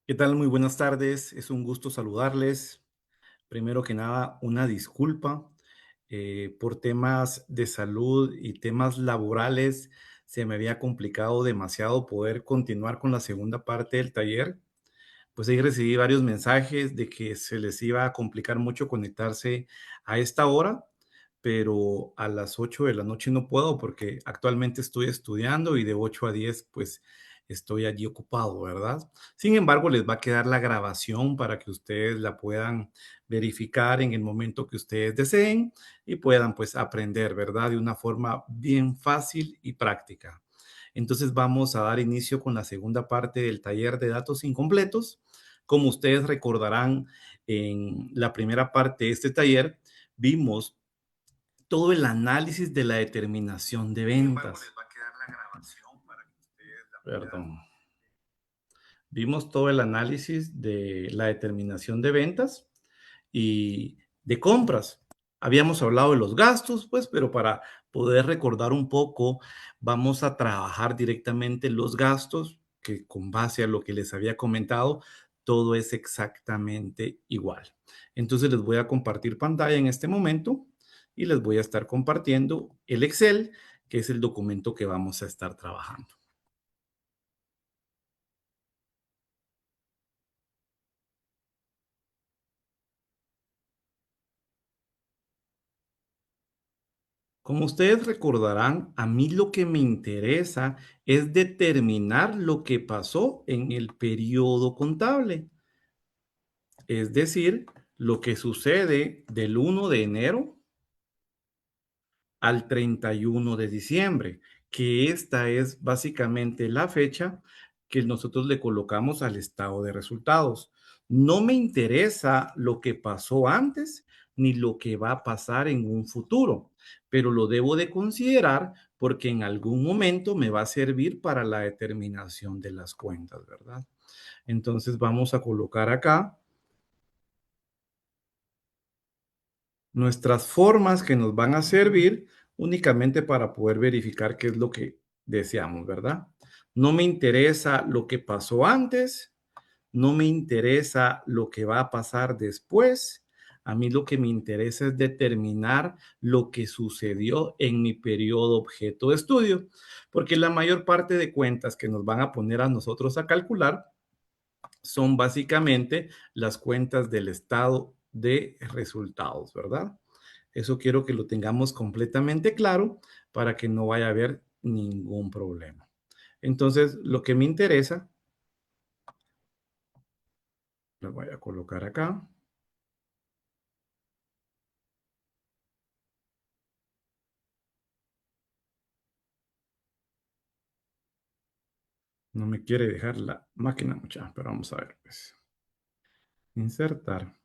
¿Qué tal? Muy buenas tardes. Es un gusto saludarles. Primero que nada, una disculpa por temas de salud y temas laborales. Se me había complicado demasiado poder continuar con la segunda parte del taller. Pues ahí recibí varios mensajes de que se les iba a complicar mucho conectarse a esta hora, pero a las 8 de la noche no puedo porque actualmente estoy estudiando y de 8 a 10 pues estoy allí ocupado, ¿verdad? Sin embargo, les va a quedar la grabación para que ustedes la puedan verificar en el momento que ustedes deseen y puedan pues aprender, ¿verdad? De una forma bien fácil y práctica. Entonces vamos a dar inicio con la segunda parte del taller de datos incompletos. Como ustedes recordarán, en la primera parte de este taller vimos todo el análisis de la determinación de ventas. Perdón. Vimos todo el análisis de la determinación de ventas y de compras. Habíamos hablado de los gastos, pues, pero para poder recordar un poco, vamos a trabajar directamente los gastos, que con base a lo que les había comentado, todo es exactamente igual. Entonces les voy a compartir pantalla en este momento y les voy a estar compartiendo el Excel, que es el documento que vamos a estar trabajando. Como ustedes recordarán, a mí lo que me interesa es determinar lo que pasó en el periodo contable, es decir, lo que sucede del 1 de enero al 31 de diciembre, que esta es básicamente la fecha que nosotros le colocamos al estado de resultados. No me interesa lo que pasó antes ni lo que va a pasar en un futuro, pero lo debo de considerar porque en algún momento me va a servir para la determinación de las cuentas, ¿verdad? Entonces vamos a colocar acá nuestras formas que nos van a servir únicamente para poder verificar qué es lo que deseamos, ¿verdad? No me interesa lo que pasó antes, no me interesa lo que va a pasar después. A mí lo que me interesa es determinar lo que sucedió en mi periodo objeto de estudio, porque la mayor parte de cuentas que nos van a poner a nosotros a calcular son básicamente las cuentas del estado de resultados, ¿verdad? Eso quiero que lo tengamos completamente claro para que no vaya a haber ningún problema. Entonces, lo que me interesa, lo voy a colocar acá. No me quiere dejar la máquina mucha, pero vamos a ver, pues. Insertar.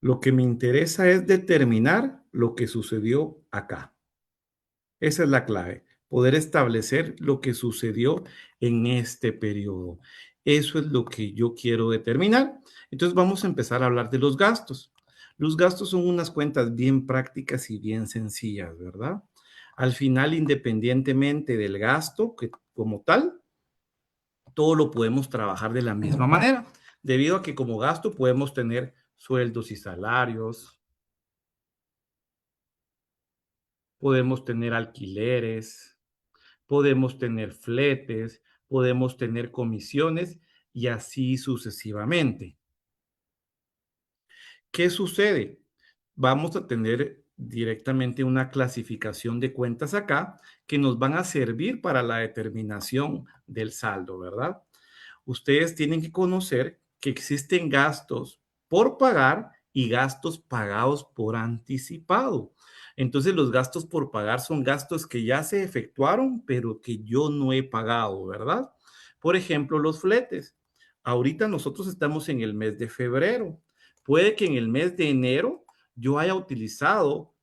Lo que me interesa es determinar lo que sucedió acá. Esa es la clave, poder establecer lo que sucedió en este periodo. Eso es lo que yo quiero determinar. Entonces vamos a empezar a hablar de los gastos. Los gastos son unas cuentas bien prácticas y bien sencillas, ¿verdad? Al final, independientemente del gasto que como tal, todo lo podemos trabajar de la misma manera, debido a que como gasto podemos tener sueldos y salarios, podemos tener alquileres, podemos tener fletes, podemos tener comisiones y así sucesivamente. ¿Qué sucede? Vamos a tener directamente una clasificación de cuentas acá que nos van a servir para la determinación del saldo, ¿verdad? Ustedes tienen que conocer que existen gastos por pagar y gastos pagados por anticipado. Entonces, los gastos por pagar son gastos que ya se efectuaron, pero que yo no he pagado, ¿verdad? Por ejemplo, los fletes. Ahorita nosotros estamos en el mes de febrero. Puede que en el mes de enero yo haya utilizado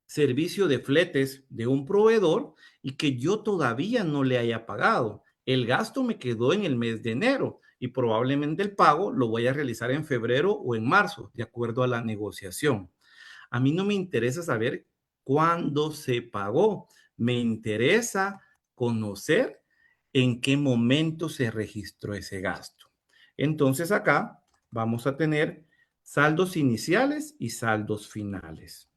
servicio de fletes de un proveedor y que yo todavía no le haya pagado. El gasto me quedó en el mes de enero y probablemente el pago lo voy a realizar en febrero o en marzo, de acuerdo a la negociación. A mí no me interesa saber cuándo se pagó, me interesa conocer en qué momento se registró ese gasto. Entonces acá vamos a tener saldos iniciales y saldos finales.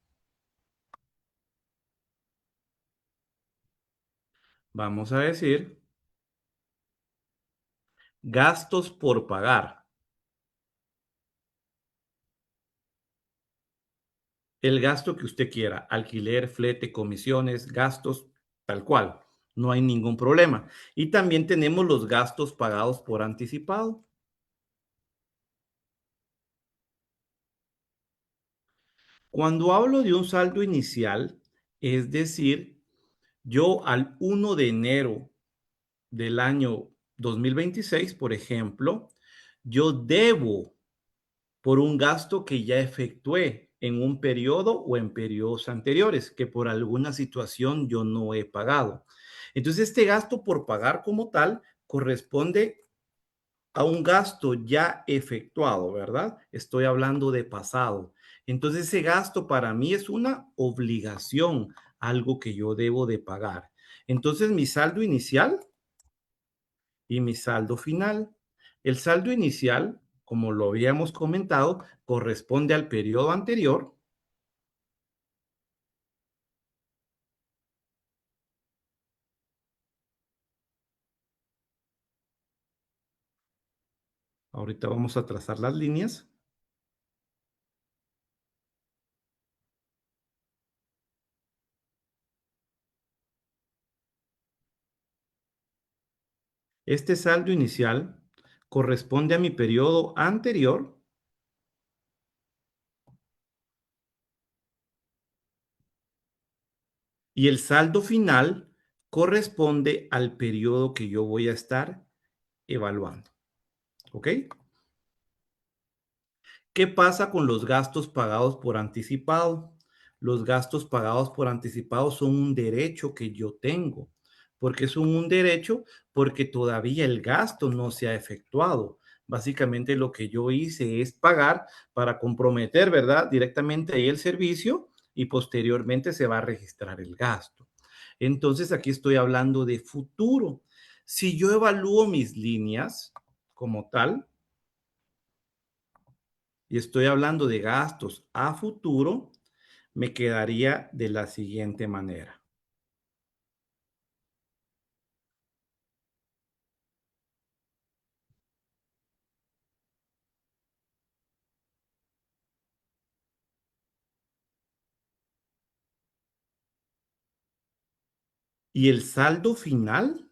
Vamos a decir gastos por pagar. El gasto que usted quiera, alquiler, flete, comisiones, gastos, tal cual. No hay ningún problema. Y también tenemos los gastos pagados por anticipado. Cuando hablo de un saldo inicial, es decir, yo al 1 de enero del año 2026, por ejemplo, yo debo por un gasto que ya efectué en un periodo o en periodos anteriores, que por alguna situación yo no he pagado. Entonces, este gasto por pagar como tal corresponde a un gasto ya efectuado, ¿verdad? Estoy hablando de pasado. Entonces, ese gasto para mí es una obligación, algo que yo debo de pagar. Entonces, mi saldo inicial y mi saldo final. El saldo inicial, como lo habíamos comentado, corresponde al periodo anterior. Ahorita vamos a trazar las líneas. Este saldo inicial corresponde a mi periodo anterior y el saldo final corresponde al periodo que yo voy a estar evaluando. ¿Ok? ¿Qué pasa con los gastos pagados por anticipado? Los gastos pagados por anticipado son un derecho que yo tengo. ¿Por qué son un derecho? Porque todavía el gasto no se ha efectuado. Básicamente lo que yo hice es pagar para comprometer, ¿verdad? Directamente ahí el servicio y posteriormente se va a registrar el gasto. Entonces aquí estoy hablando de futuro. Si yo evalúo mis líneas como tal, y estoy hablando de gastos a futuro, me quedaría de la siguiente manera. Y el saldo final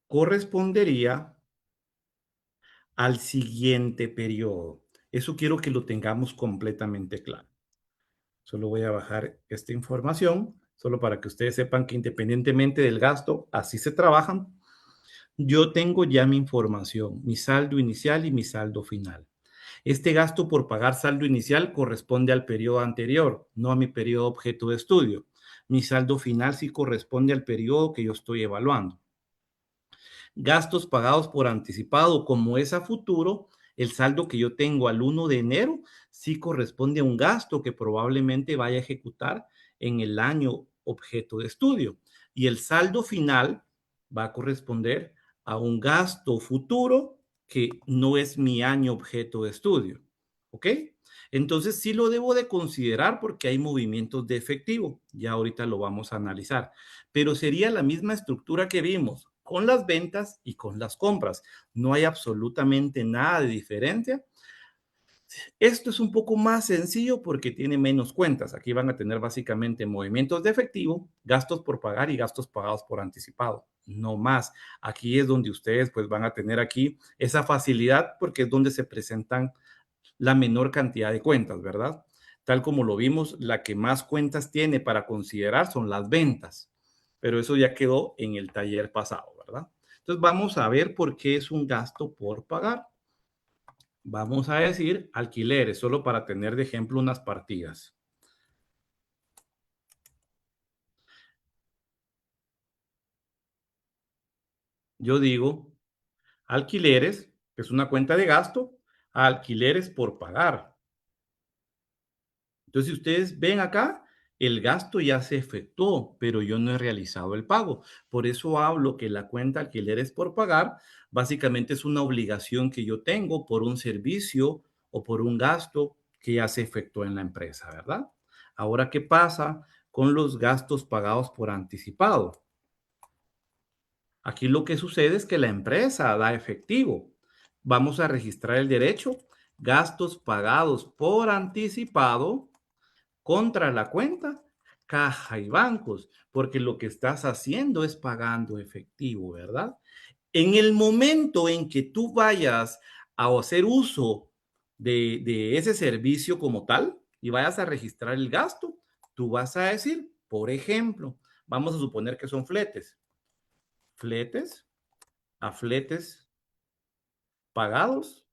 correspondería al siguiente periodo. Eso quiero que lo tengamos completamente claro. Solo voy a bajar esta información, solo para que ustedes sepan que independientemente del gasto, así se trabajan. Yo tengo ya mi información, mi saldo inicial y mi saldo final. Este gasto por pagar saldo inicial corresponde al periodo anterior, no a mi periodo objeto de estudio. Mi saldo final sí corresponde al periodo que yo estoy evaluando. Gastos pagados por anticipado, como es a futuro, el saldo que yo tengo al 1 de enero sí corresponde a un gasto que probablemente vaya a ejecutar en el año objeto de estudio. Y el saldo final va a corresponder a un gasto futuro que no es mi año objeto de estudio. ¿Ok? Entonces sí lo debo de considerar porque hay movimientos de efectivo. Ya ahorita lo vamos a analizar. Pero sería la misma estructura que vimos con las ventas y con las compras. No hay absolutamente nada de diferencia. Esto es un poco más sencillo porque tiene menos cuentas. Aquí van a tener básicamente movimientos de efectivo, gastos por pagar y gastos pagados por anticipado. No más. Aquí es donde ustedes pues van a tener aquí esa facilidad porque es donde se presentan la menor cantidad de cuentas, ¿verdad? Tal como lo vimos, la que más cuentas tiene para considerar son las ventas, pero eso ya quedó en el taller pasado, ¿verdad? Entonces vamos a ver por qué es un gasto por pagar. Vamos a decir alquileres, solo para tener de ejemplo unas partidas. Yo digo alquileres, que es una cuenta de gasto, a alquileres por pagar. Entonces, si ustedes ven acá, el gasto ya se efectuó, pero yo no he realizado el pago. Por eso hablo que la cuenta alquileres por pagar básicamente es una obligación que yo tengo por un servicio o por un gasto que ya se efectuó en la empresa, ¿verdad? Ahora, ¿qué pasa con los gastos pagados por anticipado? Aquí lo que sucede es que la empresa da efectivo. Vamos a registrar el derecho, gastos pagados por anticipado contra la cuenta, caja y bancos, porque lo que estás haciendo es pagando efectivo, ¿verdad? En el momento en que tú vayas a hacer uso de ese servicio como tal y vayas a registrar el gasto, tú vas a decir, por ejemplo, vamos a suponer que son fletes, fletes a fletes pagados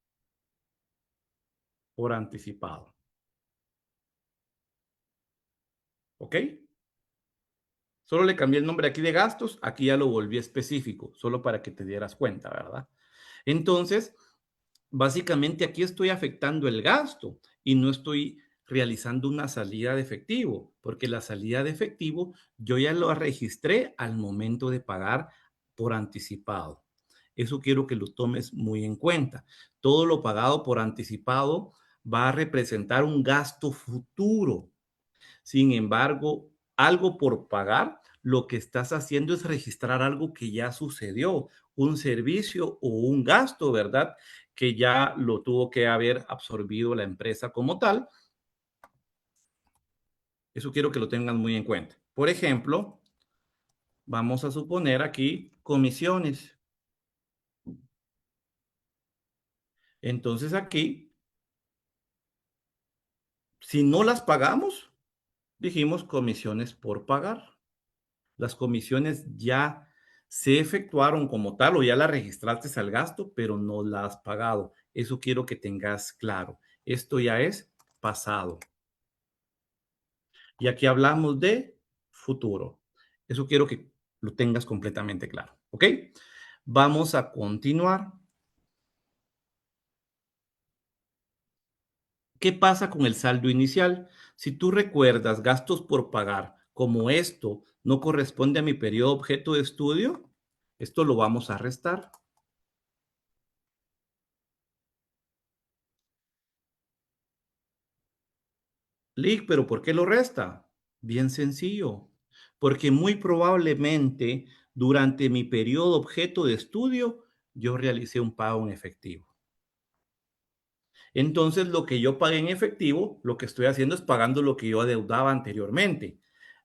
por anticipado, ¿ok? Solo le cambié el nombre aquí de gastos, aquí ya lo volví específico, solo para que te dieras cuenta, ¿verdad? Entonces, básicamente aquí estoy afectando el gasto y no estoy realizando una salida de efectivo, porque la salida de efectivo yo ya lo registré al momento de pagar por anticipado. Eso quiero que lo tomes muy en cuenta. Todo lo pagado por anticipado va a representar un gasto futuro. Sin embargo, algo por pagar, lo que estás haciendo es registrar algo que ya sucedió, un servicio o un gasto, ¿verdad? Que ya lo tuvo que haber absorbido la empresa como tal. Eso quiero que lo tengan muy en cuenta. Por ejemplo, vamos a suponer aquí comisiones. Entonces aquí, si no las pagamos, dijimos comisiones por pagar. Las comisiones ya se efectuaron como tal o ya las registraste al gasto, pero no las has pagado. Eso quiero que tengas claro. Esto ya es pasado. Y aquí hablamos de futuro. Eso quiero que lo tengas completamente claro. ¿Ok? Vamos a continuar. ¿Qué pasa con el saldo inicial? Si tú recuerdas gastos por pagar, como esto no corresponde a mi periodo objeto de estudio, esto lo vamos a restar. Lick, pero ¿por qué lo resta? Bien sencillo, porque muy probablemente durante mi periodo objeto de estudio yo realicé un pago en efectivo. Entonces, lo que yo pagué en efectivo, lo que estoy haciendo es pagando lo que yo adeudaba anteriormente.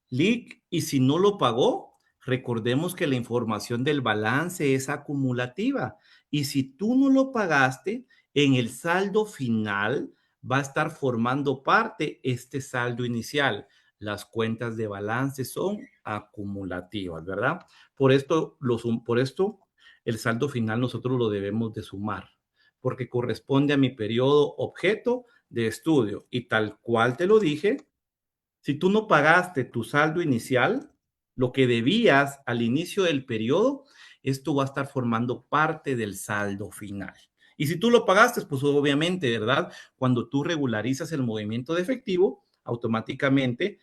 Lick, y si no lo pagó, recordemos que la información del balance es acumulativa. Y si tú no lo pagaste, en el saldo final va a estar formando parte este saldo inicial. Las cuentas de balance son acumulativas, ¿verdad? Por esto el saldo final nosotros lo debemos de sumar, porque corresponde a mi periodo objeto de estudio. Y tal cual te lo dije, si tú no pagaste tu saldo inicial, lo que debías al inicio del periodo, esto va a estar formando parte del saldo final. Y si tú lo pagaste, pues obviamente, ¿verdad? Cuando tú regularizas el movimiento de efectivo, automáticamente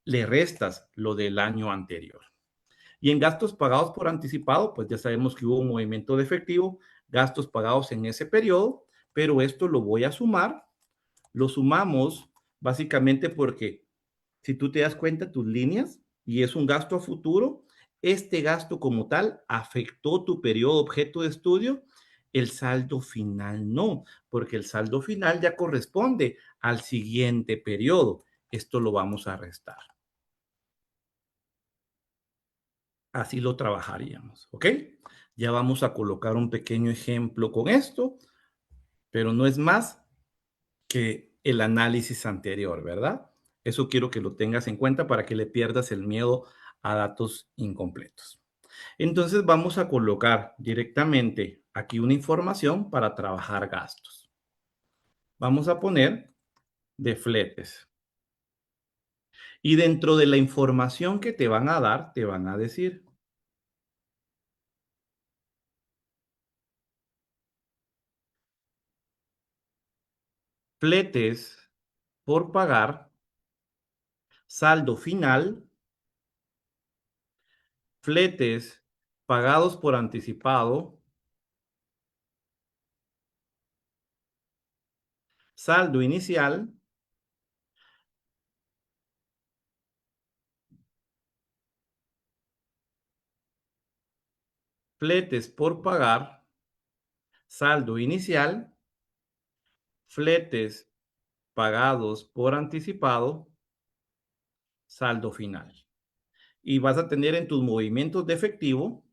le restas lo del año anterior. Y en gastos pagados por anticipado, pues ya sabemos que hubo un movimiento de efectivo, gastos pagados en ese periodo, pero esto lo voy a sumar, lo sumamos básicamente porque si tú te das cuenta, tus líneas, y es un gasto a futuro, este gasto como tal afectó tu periodo objeto de estudio, el saldo final no, porque el saldo final ya corresponde al siguiente periodo. Esto lo vamos a restar. Así lo trabajaríamos, ¿ok? Ya vamos a colocar un pequeño ejemplo con esto, pero no es más que el análisis anterior, ¿verdad? Eso quiero que lo tengas en cuenta para que le pierdas el miedo a datos incompletos. Entonces vamos a colocar directamente aquí una información para trabajar gastos. Vamos a poner de fletes. Y dentro de la información que te van a dar, te van a decir fletes por pagar, saldo final, fletes pagados por anticipado, saldo inicial, fletes por pagar, saldo inicial, fletes pagados por anticipado, saldo final. Y vas a tener en tus movimientos de efectivo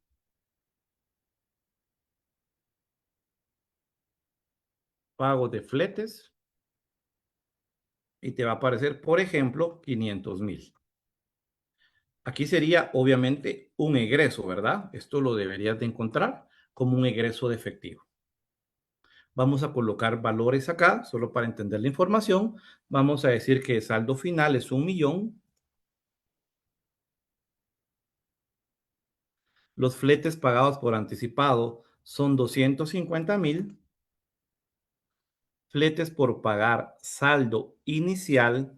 pago de fletes y te va a aparecer, por ejemplo, 500,000. Aquí sería obviamente un egreso, ¿verdad? Esto lo deberías de encontrar como un egreso de efectivo. Vamos a colocar valores acá, solo para entender la información. Vamos a decir que el saldo final es 1,000,000. Los fletes pagados por anticipado son 250,000. Fletes por pagar saldo inicial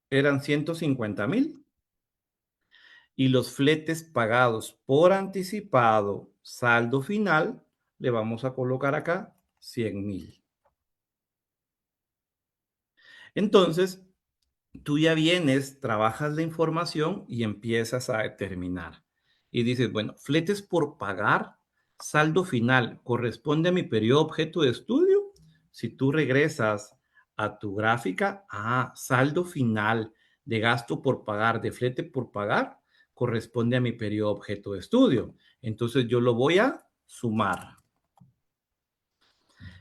eran 150,000. Y los fletes pagados por anticipado, saldo final, le vamos a colocar acá 100,000. Entonces, tú ya vienes, trabajas la información y empiezas a determinar. Y dices, bueno, fletes por pagar, saldo final, ¿corresponde a mi periodo objeto de estudio? Si tú regresas a tu gráfica, saldo final de gasto por pagar, de flete por pagar, corresponde a mi periodo objeto de estudio. Entonces yo lo voy a sumar.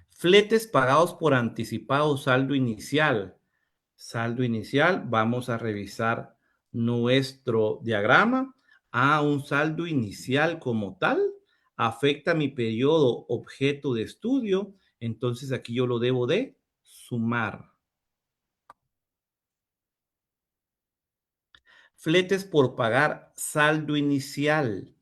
Fletes pagados por anticipado, saldo inicial. Saldo inicial, vamos a revisar nuestro diagrama. Un saldo inicial como tal afecta mi periodo objeto de estudio, entonces aquí yo lo debo de sumar. Fletes por pagar, saldo inicial.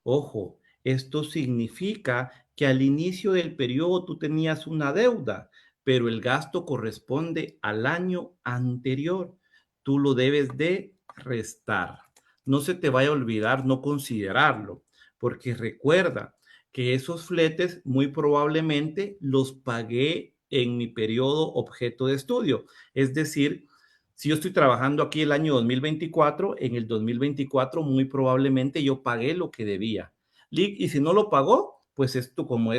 Ojo, esto significa que al inicio del periodo tú tenías una deuda, pero el gasto corresponde al año anterior. Tú lo debes de restar. No se te vaya a olvidar no considerarlo, porque recuerda que esos fletes muy probablemente los pagué en mi periodo objeto de estudio. Es decir, si yo estoy trabajando aquí el año 2024, en el 2024 muy probablemente yo pagué lo que debía. Y si no lo pagó, pues esto como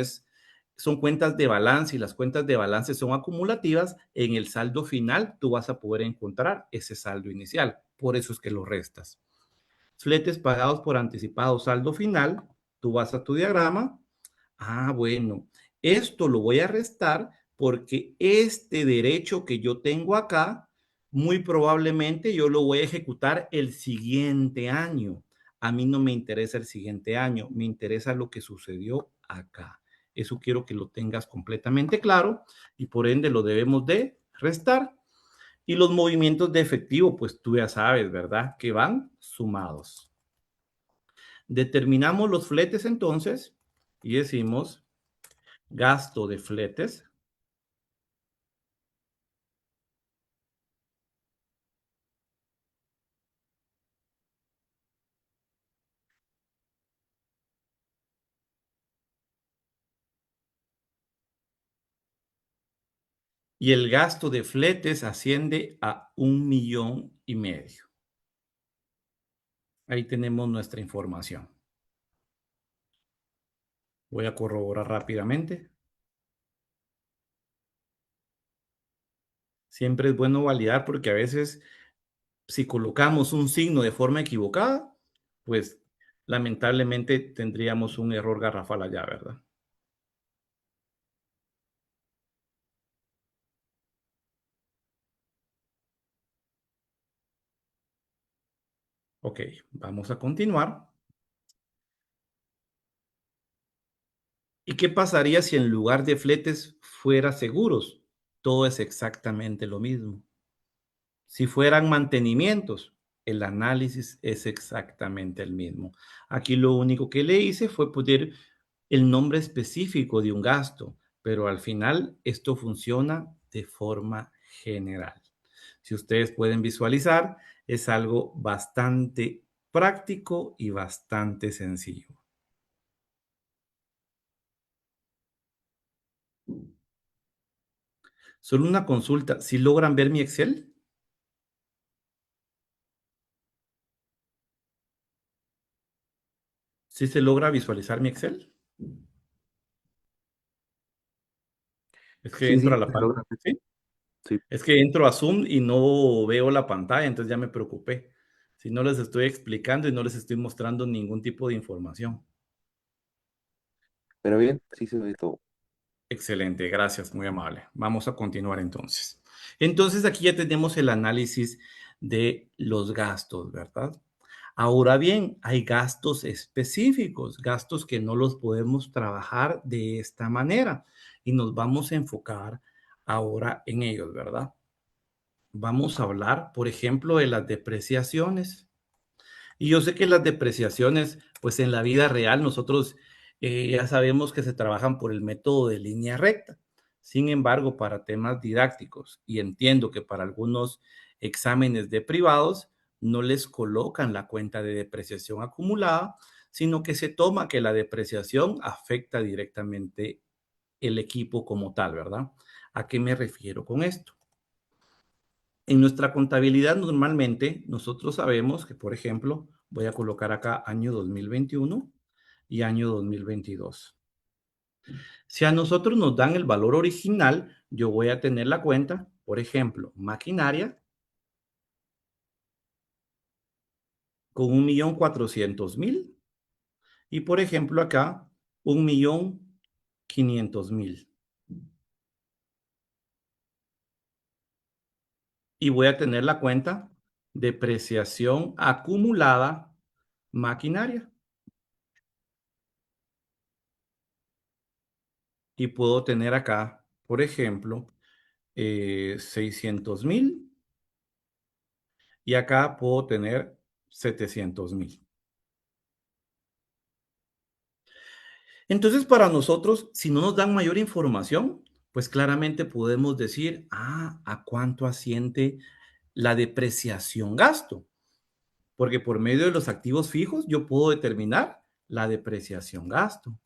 son cuentas de balance y las cuentas de balance son acumulativas, en el saldo final tú vas a poder encontrar ese saldo inicial. Por eso es que lo restas. Fletes pagados por anticipado, saldo final, tú vas a tu diagrama. Bueno, esto lo voy a restar porque este derecho que yo tengo acá, muy probablemente yo lo voy a ejecutar el siguiente año. A mí no me interesa el siguiente año, me interesa lo que sucedió acá. Eso quiero que lo tengas completamente claro y por ende lo debemos de restar. Y los movimientos de efectivo, pues tú ya sabes, ¿verdad? Que van sumados. Determinamos los fletes entonces y decimos gasto de fletes y el gasto de fletes asciende a 1,500,000. Ahí tenemos nuestra información. Voy a corroborar rápidamente. Siempre es bueno validar porque a veces si colocamos un signo de forma equivocada, pues lamentablemente tendríamos un error garrafal allá, ¿verdad? Ok, vamos a continuar. ¿Y qué pasaría si en lugar de fletes fuera seguros? Todo es exactamente lo mismo. Si fueran mantenimientos, el análisis es exactamente el mismo. Aquí lo único que le hice fue poner el nombre específico de un gasto, pero al final esto funciona de forma general. Si ustedes pueden visualizar, es algo bastante práctico y bastante sencillo. Solo una consulta, ¿si logran ver mi Excel? ¿Sí se logra visualizar mi Excel? Es que Sí, entro a sí, la se pantalla. logra. ¿Sí? Sí, Es que entro a Zoom y no veo la pantalla, entonces ya me preocupé. Si no les estoy explicando y no les estoy mostrando ningún tipo de información. pero bien, sí se ve todo. Excelente, gracias, muy amable. Vamos a continuar entonces. Entonces aquí ya tenemos el análisis de los gastos, ¿verdad? Ahora bien, hay gastos específicos, gastos que no los podemos trabajar de esta manera y nos vamos a enfocar ahora en ellos, ¿verdad? Vamos a hablar, por ejemplo, de las depreciaciones. Y yo sé que las depreciaciones, pues en la vida real nosotros ya sabemos que se trabajan por el método de línea recta. Sin embargo, para temas didácticos, y entiendo que para algunos exámenes de privados no les colocan la cuenta de depreciación acumulada, sino que se toma que la depreciación afecta directamente el equipo como tal, ¿verdad? ¿A qué me refiero con esto? En nuestra contabilidad normalmente nosotros sabemos que, por ejemplo, voy a colocar acá año 2021 y año 2022. Si a nosotros nos dan el valor original, yo voy a tener la cuenta, por ejemplo, maquinaria con 1.400.000 y, por ejemplo, acá 1.500.000. Y voy a tener la cuenta depreciación acumulada maquinaria. Y puedo tener acá, por ejemplo, 600.000 y acá puedo tener 700.000. Entonces, para nosotros, si no nos dan mayor información, pues claramente podemos decir, ¿a cuánto asciende la depreciación gasto? Porque por medio de los activos fijos yo puedo determinar la depreciación gasto.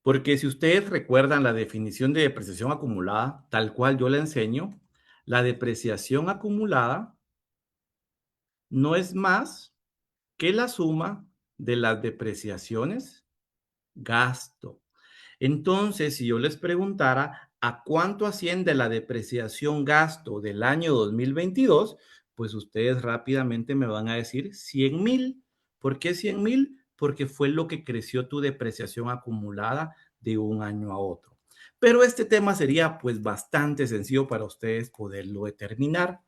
Porque si ustedes recuerdan la definición de depreciación acumulada, tal cual yo la enseño, la depreciación acumulada no es más que la suma de las depreciaciones gasto. Entonces, si yo les preguntara a cuánto asciende la depreciación gasto del año 2022, pues ustedes rápidamente me van a decir 100.000. ¿Por qué 100.000? Porque fue lo que creció tu depreciación acumulada de un año a otro. Pero este tema sería pues bastante sencillo para ustedes poderlo determinar.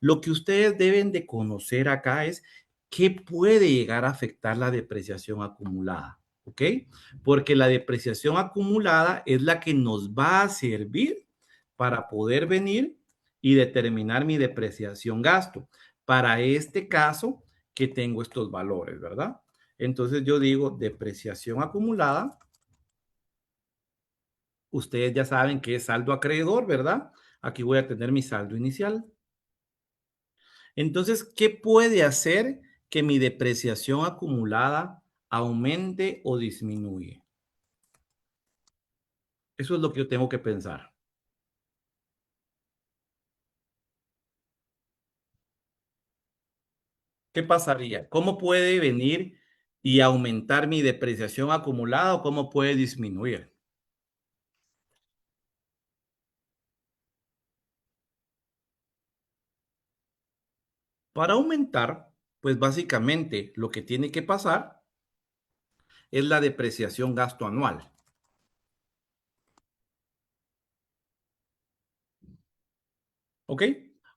Lo que ustedes deben de conocer acá es qué puede llegar a afectar la depreciación acumulada, ¿ok? Porque la depreciación acumulada es la que nos va a servir para poder venir y determinar mi depreciación gasto. Para este caso que tengo estos valores, ¿verdad? Entonces yo digo depreciación acumulada. Ustedes ya saben que es saldo acreedor, ¿verdad? Aquí voy a tener mi saldo inicial. Entonces, ¿qué puede hacer que mi depreciación acumulada aumente o disminuye? Eso es lo que yo tengo que pensar. ¿Qué pasaría? ¿Cómo puede venir y aumentar mi depreciación acumulada o cómo puede disminuir? Para aumentar, pues básicamente lo que tiene que pasar es la depreciación gasto anual. ¿Ok?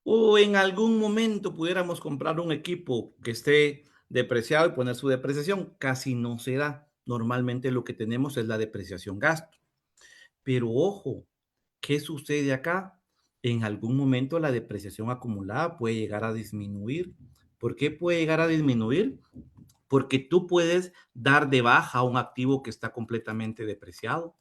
O en algún momento pudiéramos comprar un equipo que esté depreciado y poner su depreciación. Casi no se da. Normalmente lo que tenemos es la depreciación gasto. Pero ojo, ¿qué sucede acá? En algún momento la depreciación acumulada puede llegar a disminuir. ¿Por qué puede llegar a disminuir? porque tú puedes dar de baja a un activo que está completamente depreciado.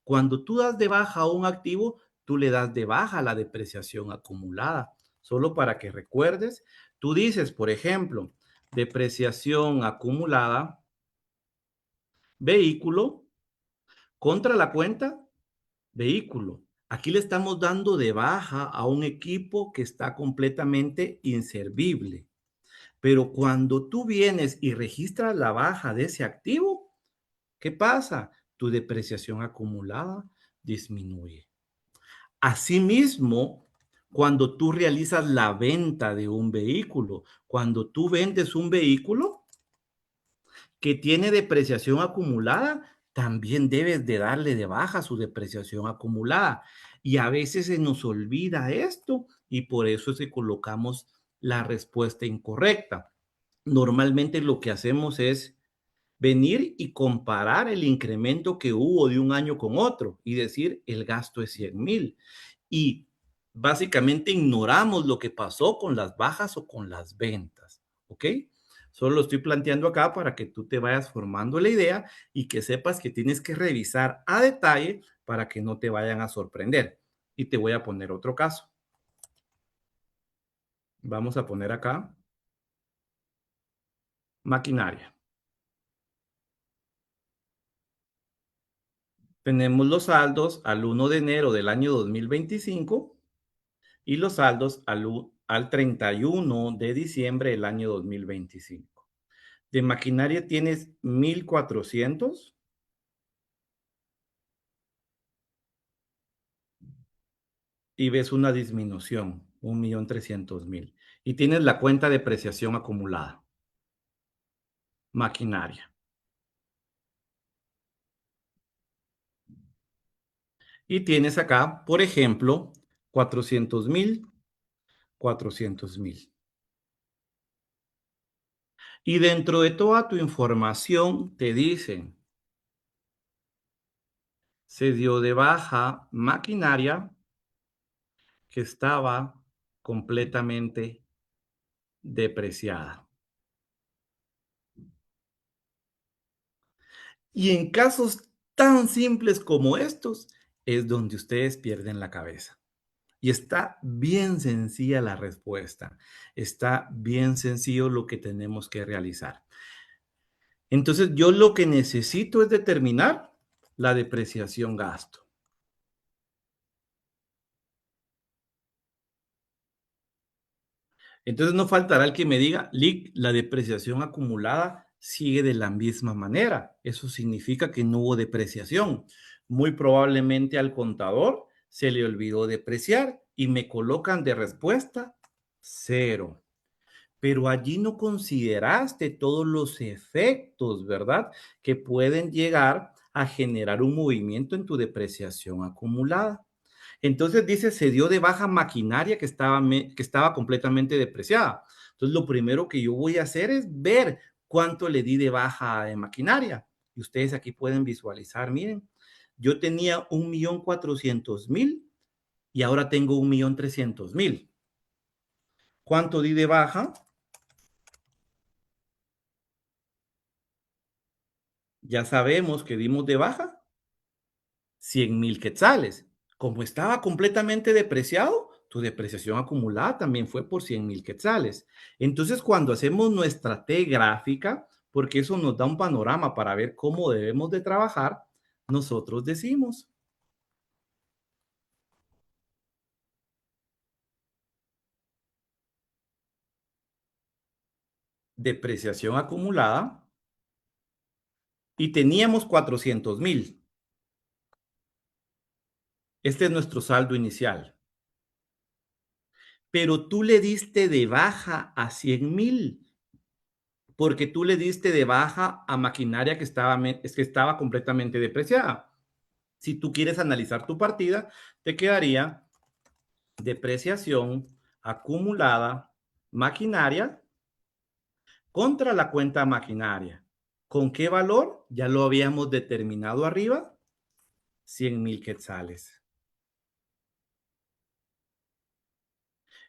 Cuando tú das de baja a un activo, tú le das de baja la depreciación acumulada. Solo para que recuerdes, tú dices, por ejemplo, depreciación acumulada, vehículo, contra la cuenta, vehículo. Aquí le estamos dando de baja a un equipo que está completamente inservible. Pero cuando tú vienes y registras la baja de ese activo, ¿qué pasa? Tu depreciación acumulada disminuye. Asimismo, cuando tú realizas la venta de un vehículo, cuando tú vendes un vehículo que tiene depreciación acumulada, también debes de darle de baja su depreciación acumulada. Y a veces se nos olvida esto y por eso es que colocamos la respuesta incorrecta. Normalmente lo que hacemos es venir y comparar el incremento que hubo de un año con otro y decir el gasto es 100,000 y básicamente ignoramos lo que pasó con las bajas o con las ventas, ¿ok? Solo lo estoy planteando acá para que tú te vayas formando la idea y que sepas que tienes que revisar a detalle para que no te vayan a sorprender. Y te voy a poner otro caso. Vamos a poner acá maquinaria. Tenemos los saldos al 1 de enero del año 2025 y los saldos al 31 de diciembre del año 2025. De maquinaria tienes 1,400 y ves una disminución, 1,300,000. Y tienes la cuenta de depreciación acumulada, maquinaria. Y tienes acá, por ejemplo, 400,000, 400,000. Y dentro de toda tu información te dicen, se dio de baja maquinaria que estaba completamente depreciada. Y en casos tan simples como estos es donde ustedes pierden la cabeza. Y está bien sencilla la respuesta. Está bien sencillo lo que tenemos que realizar. Entonces, yo lo que necesito es determinar la depreciación gasto. Entonces no faltará el que me diga, Lick, la depreciación acumulada sigue de la misma manera. Eso significa que no hubo depreciación. Muy probablemente al contador se le olvidó depreciar y me colocan de respuesta cero. Pero allí no consideraste todos los efectos, ¿verdad? Que pueden llegar a generar un movimiento en tu depreciación acumulada. Entonces dice, se dio de baja maquinaria que estaba completamente depreciada. Entonces lo primero que yo voy a hacer es ver cuánto le di de baja de maquinaria. Y ustedes aquí pueden visualizar, miren, yo tenía 1,400,000 y ahora tengo 1,300,000. ¿Cuánto di de baja? Ya sabemos que dimos de baja 100,000 quetzales. Como estaba completamente depreciado, tu depreciación acumulada también fue por 100,000 quetzales. Entonces, cuando hacemos nuestra T gráfica, porque eso nos da un panorama para ver cómo debemos de trabajar, nosotros decimos depreciación acumulada y teníamos 400,000. Este es nuestro saldo inicial. Pero tú le diste de baja a 100,000 porque tú le diste de baja a maquinaria es que estaba completamente depreciada. Si tú quieres analizar tu partida, te quedaría depreciación acumulada maquinaria contra la cuenta maquinaria. ¿Con qué valor? Ya lo habíamos determinado arriba, 100,000 quetzales.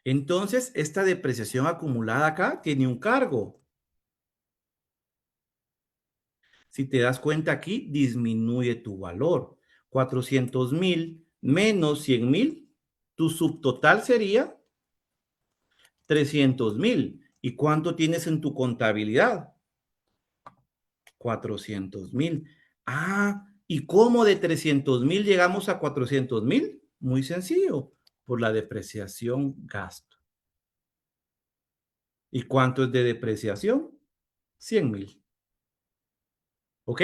Entonces, esta depreciación acumulada acá tiene un cargo. Si te das cuenta aquí, disminuye tu valor. 400,000 menos 100,000, tu subtotal sería 300,000. ¿Y cuánto tienes en tu contabilidad? 400,000. ¿Y cómo de 300,000 llegamos a 400,000? Muy sencillo, por la depreciación gasto. ¿Y cuánto es de depreciación? 100,000. ¿Ok?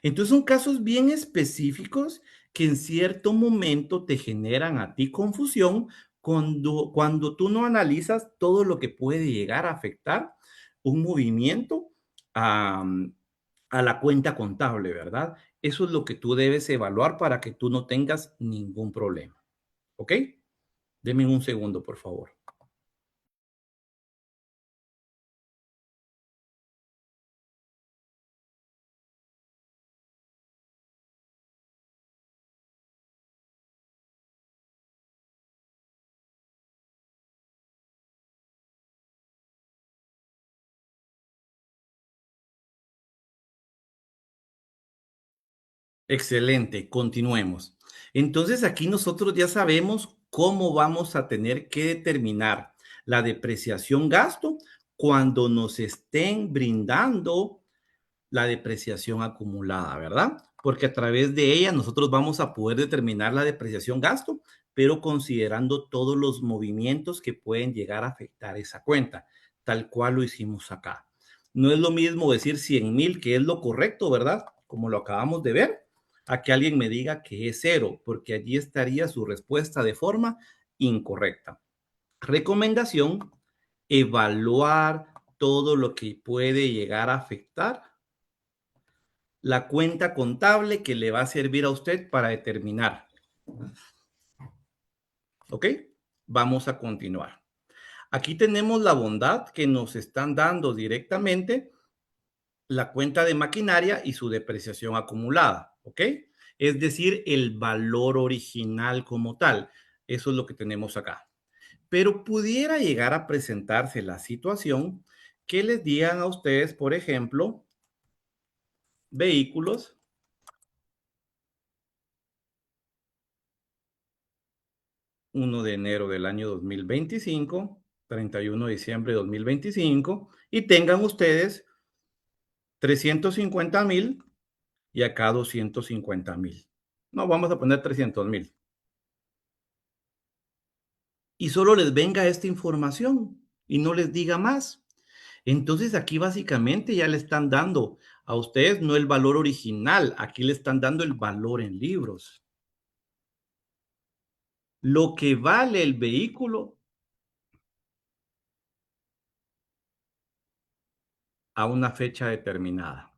Entonces son casos bien específicos que en cierto momento te generan a ti confusión cuando tú no analizas todo lo que puede llegar a afectar un movimiento a, a la cuenta contable, ¿verdad? Eso es lo que tú debes evaluar para que tú no tengas ningún problema. ¿Ok? Deme un segundo, por favor. Excelente, continuemos. Entonces aquí nosotros ya sabemos cómo vamos a tener que determinar la depreciación gasto cuando nos estén brindando la depreciación acumulada, ¿verdad? Porque a través de ella nosotros vamos a poder determinar la depreciación gasto, pero considerando todos los movimientos que pueden llegar a afectar esa cuenta, tal cual lo hicimos acá. No es lo mismo decir 100,000, que es lo correcto, ¿verdad? Como lo acabamos de ver, a que alguien me diga que es cero, porque allí estaría su respuesta de forma incorrecta. Recomendación: evaluar todo lo que puede llegar a afectar la cuenta contable que le va a servir a usted para determinar. ¿Ok? Vamos a continuar. Aquí tenemos la bondad que nos están dando directamente la cuenta de maquinaria y su depreciación acumulada. ¿Ok? Es decir, el valor original como tal. Eso es lo que tenemos acá. Pero pudiera llegar a presentarse la situación que les digan a ustedes, por ejemplo, vehículos, 1 de enero del año 2025, 31 de diciembre de 2025, y tengan ustedes 350,000 y acá 250,000. No, vamos a poner 300,000. Y solo les venga esta información y no les diga más. Entonces aquí básicamente ya le están dando a ustedes no el valor original, aquí le están dando el valor en libros. Lo que vale el vehículo a una fecha determinada.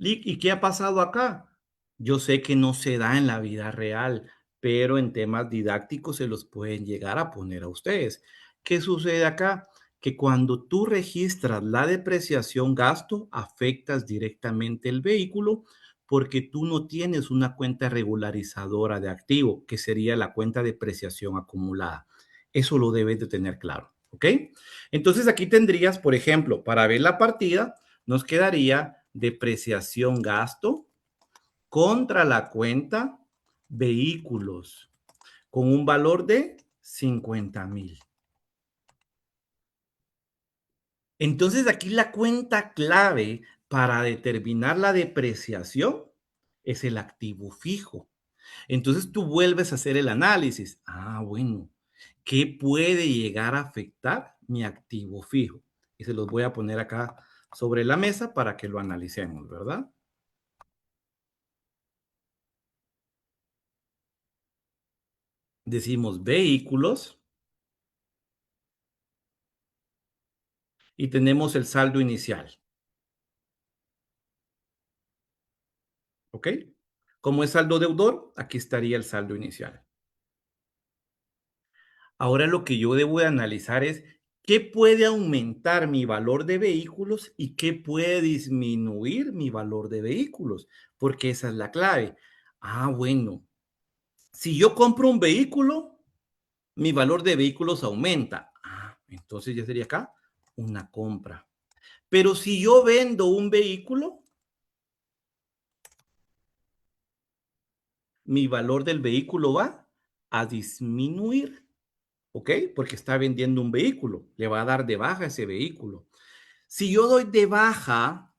¿Y qué ha pasado acá? Yo sé que no se da en la vida real, pero en temas didácticos se los pueden llegar a poner a ustedes. ¿Qué sucede acá? Que cuando tú registras la depreciación gasto, afectas directamente el vehículo porque tú no tienes una cuenta regularizadora de activo, que sería la cuenta de depreciación acumulada. Eso lo debes de tener claro, ¿ok? Entonces aquí tendrías, por ejemplo, para ver la partida, nos quedaría depreciación gasto contra la cuenta vehículos con un valor de 50,000. Entonces aquí la cuenta clave para determinar la depreciación es el activo fijo. Entonces tú vuelves a hacer el análisis. Bueno, ¿qué puede llegar a afectar mi activo fijo? Y se los voy a poner acá sobre la mesa para que lo analicemos, ¿verdad? Decimos vehículos y tenemos el saldo inicial, ¿ok? Como es saldo deudor, aquí estaría el saldo inicial. Ahora lo que yo debo de analizar es qué puede aumentar mi valor de vehículos y qué puede disminuir mi valor de vehículos, porque esa es la clave. Bueno, si yo compro un vehículo, mi valor de vehículos aumenta. Entonces ya sería acá una compra. Pero si yo vendo un vehículo, mi valor del vehículo va a disminuir, ¿ok? Porque está vendiendo un vehículo, le va a dar de baja ese vehículo. Si yo doy de baja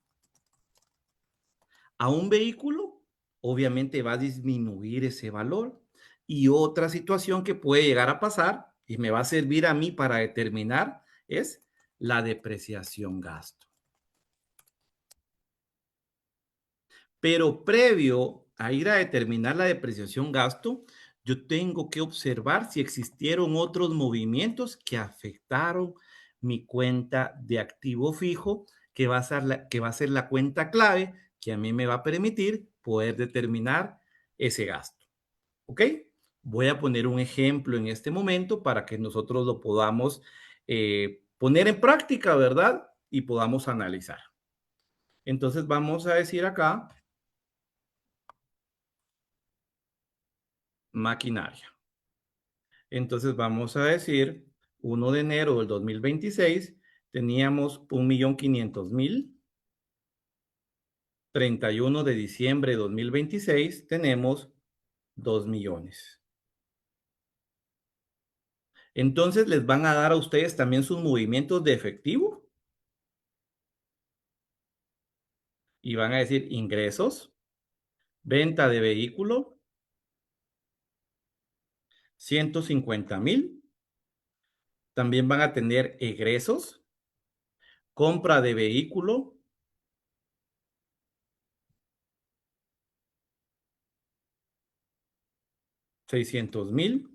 a un vehículo, obviamente va a disminuir ese valor. Y otra situación que puede llegar a pasar y me va a servir a mí para determinar es la depreciación gasto. Pero previo a ir a determinar la depreciación gasto, yo tengo que observar si existieron otros movimientos que afectaron mi cuenta de activo fijo, que va a ser la cuenta clave que a mí me va a permitir poder determinar ese gasto. ¿Ok? Voy a poner un ejemplo en este momento para que nosotros lo podamos poner en práctica, ¿verdad? Y podamos analizar. Entonces vamos a decir acá maquinaria. Entonces vamos a decir, 1 de enero del 2026 teníamos 1.500.000, 31 de diciembre de 2026 tenemos 2 millones. Entonces les van a dar a ustedes también sus movimientos de efectivo y van a decir ingresos, venta de vehículo, 150.000. También van a tener egresos, compra de vehículo, 600.000.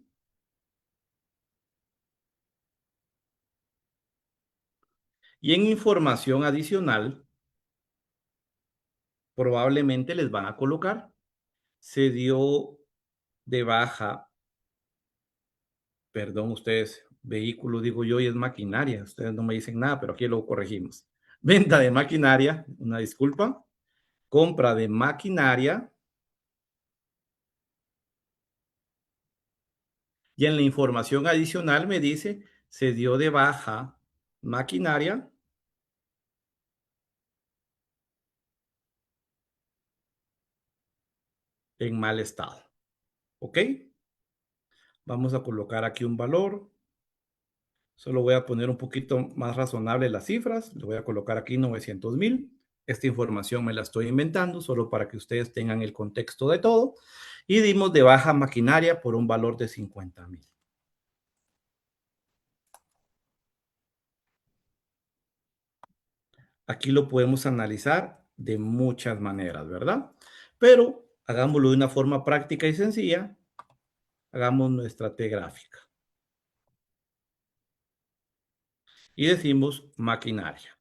Y en información adicional, probablemente les van a colocar, se dio de baja, perdón, ustedes, vehículo, digo yo, y es maquinaria, ustedes no me dicen nada, pero aquí lo corregimos. Venta de maquinaria, una disculpa, compra de maquinaria, y en la información adicional me dice, se dio de baja maquinaria en mal estado. ¿Ok? Vamos a colocar aquí un valor. Solo voy a poner un poquito más razonable las cifras. Le voy a colocar aquí 900.000. Esta información me la estoy inventando solo para que ustedes tengan el contexto de todo. Y dimos de baja maquinaria por un valor de 50.000. Aquí lo podemos analizar de muchas maneras, ¿verdad? Pero hagámoslo de una forma práctica y sencilla. Hagamos nuestra T gráfica. Y decimos maquinaria.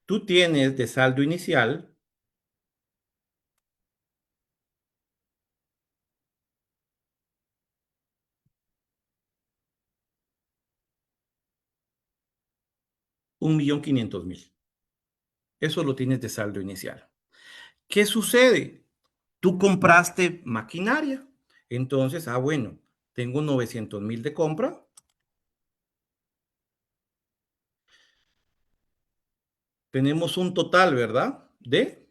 Tú tienes de saldo inicial 1.500.000. Eso lo tienes de saldo inicial. ¿Qué sucede? Tú compraste maquinaria. Entonces, bueno, tengo 900.000 de compra. Tenemos un total, ¿verdad? De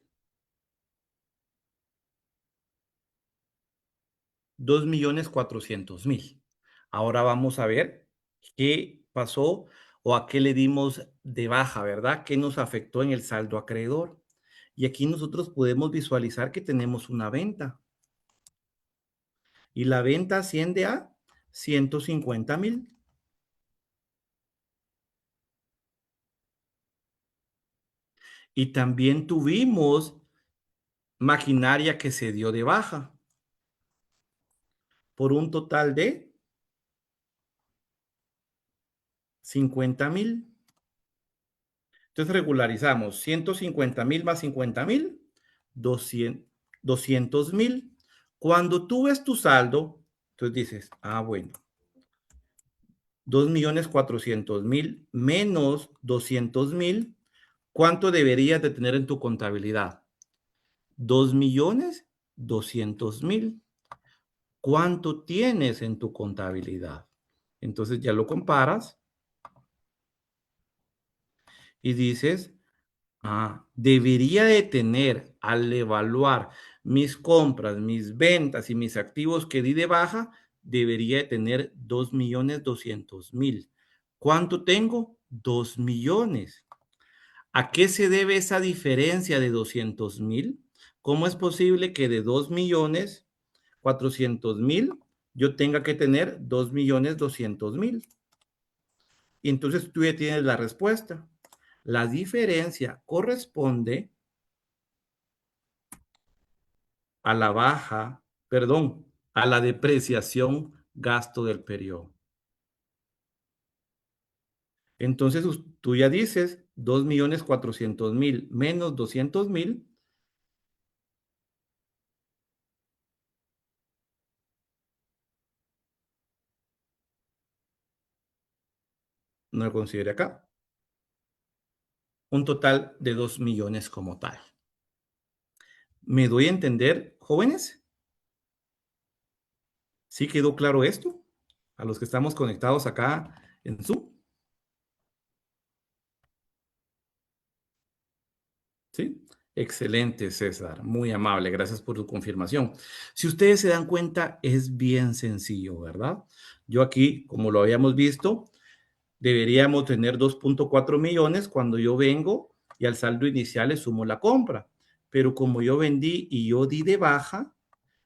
2.400.000. Ahora vamos a ver qué pasó o a qué le dimos de baja, ¿verdad? ¿Qué nos afectó en el saldo acreedor? Y aquí nosotros podemos visualizar que tenemos una venta. Y la venta asciende a 150.000. Y también tuvimos maquinaria que se dio de baja por un total de 50.000. Entonces regularizamos 150.000 más 50.000, 200.000. Cuando tú ves tu saldo, entonces dices, bueno, 2.400.000 menos 200.000, ¿cuánto deberías de tener en tu contabilidad? 2 millones 200,000. ¿Cuánto tienes en tu contabilidad? Entonces ya lo comparas y dices, debería de tener al evaluar mis compras, mis ventas y mis activos que di de baja, debería de tener 2,200,000. ¿Cuánto tengo? 2,000,000. ¿A qué se debe esa diferencia de 200,000? ¿Cómo es posible que de 2,400,000 yo tenga que tener 2,200,000? Y entonces tú ya tienes la respuesta. La diferencia corresponde a la baja, perdón, a la depreciación gasto del periodo. Entonces tú ya dices 2,400,000 menos 200,000, no lo considere acá, un total de 2,000,000 como tal. ¿Me doy a entender, jóvenes? ¿Sí quedó claro esto? A los que estamos conectados acá en Zoom, ¿sí? Excelente, César. Muy amable. Gracias por tu confirmación. Si ustedes se dan cuenta, es bien sencillo, ¿verdad? Yo aquí, como lo habíamos visto, deberíamos tener 2,4 millones cuando yo vengo y al saldo inicial le sumo la compra. Pero como yo vendí y yo di de baja,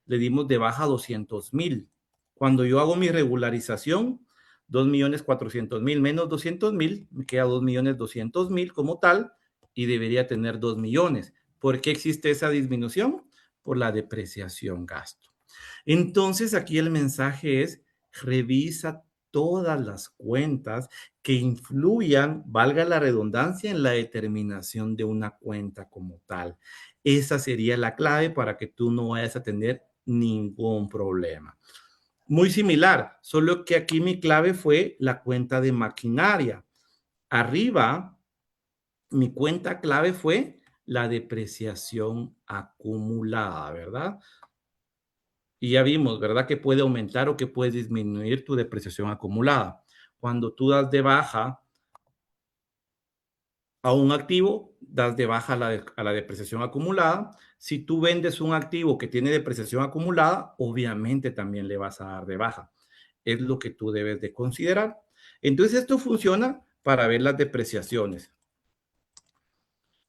le dimos de baja 200,000. Cuando yo hago mi regularización, 2,400,000 menos 200,000, me queda 2,200,000 como tal y debería tener 2,000,000. ¿Por qué existe esa disminución? Por la depreciación gasto. Entonces aquí el mensaje es, revisa todas las cuentas que influyan, valga la redundancia, en la determinación de una cuenta como tal. Esa sería la clave para que tú no vayas a tener ningún problema. Muy similar, solo que aquí mi clave fue la cuenta de maquinaria. Arriba, mi cuenta clave fue la depreciación acumulada, ¿verdad? Y ya vimos, ¿verdad? Que puede aumentar o que puede disminuir tu depreciación acumulada. Cuando tú das de baja a un activo, das de baja a la depreciación acumulada. Si tú vendes un activo que tiene depreciación acumulada, obviamente también le vas a dar de baja. Es lo que tú debes de considerar. Entonces, esto funciona para ver las depreciaciones,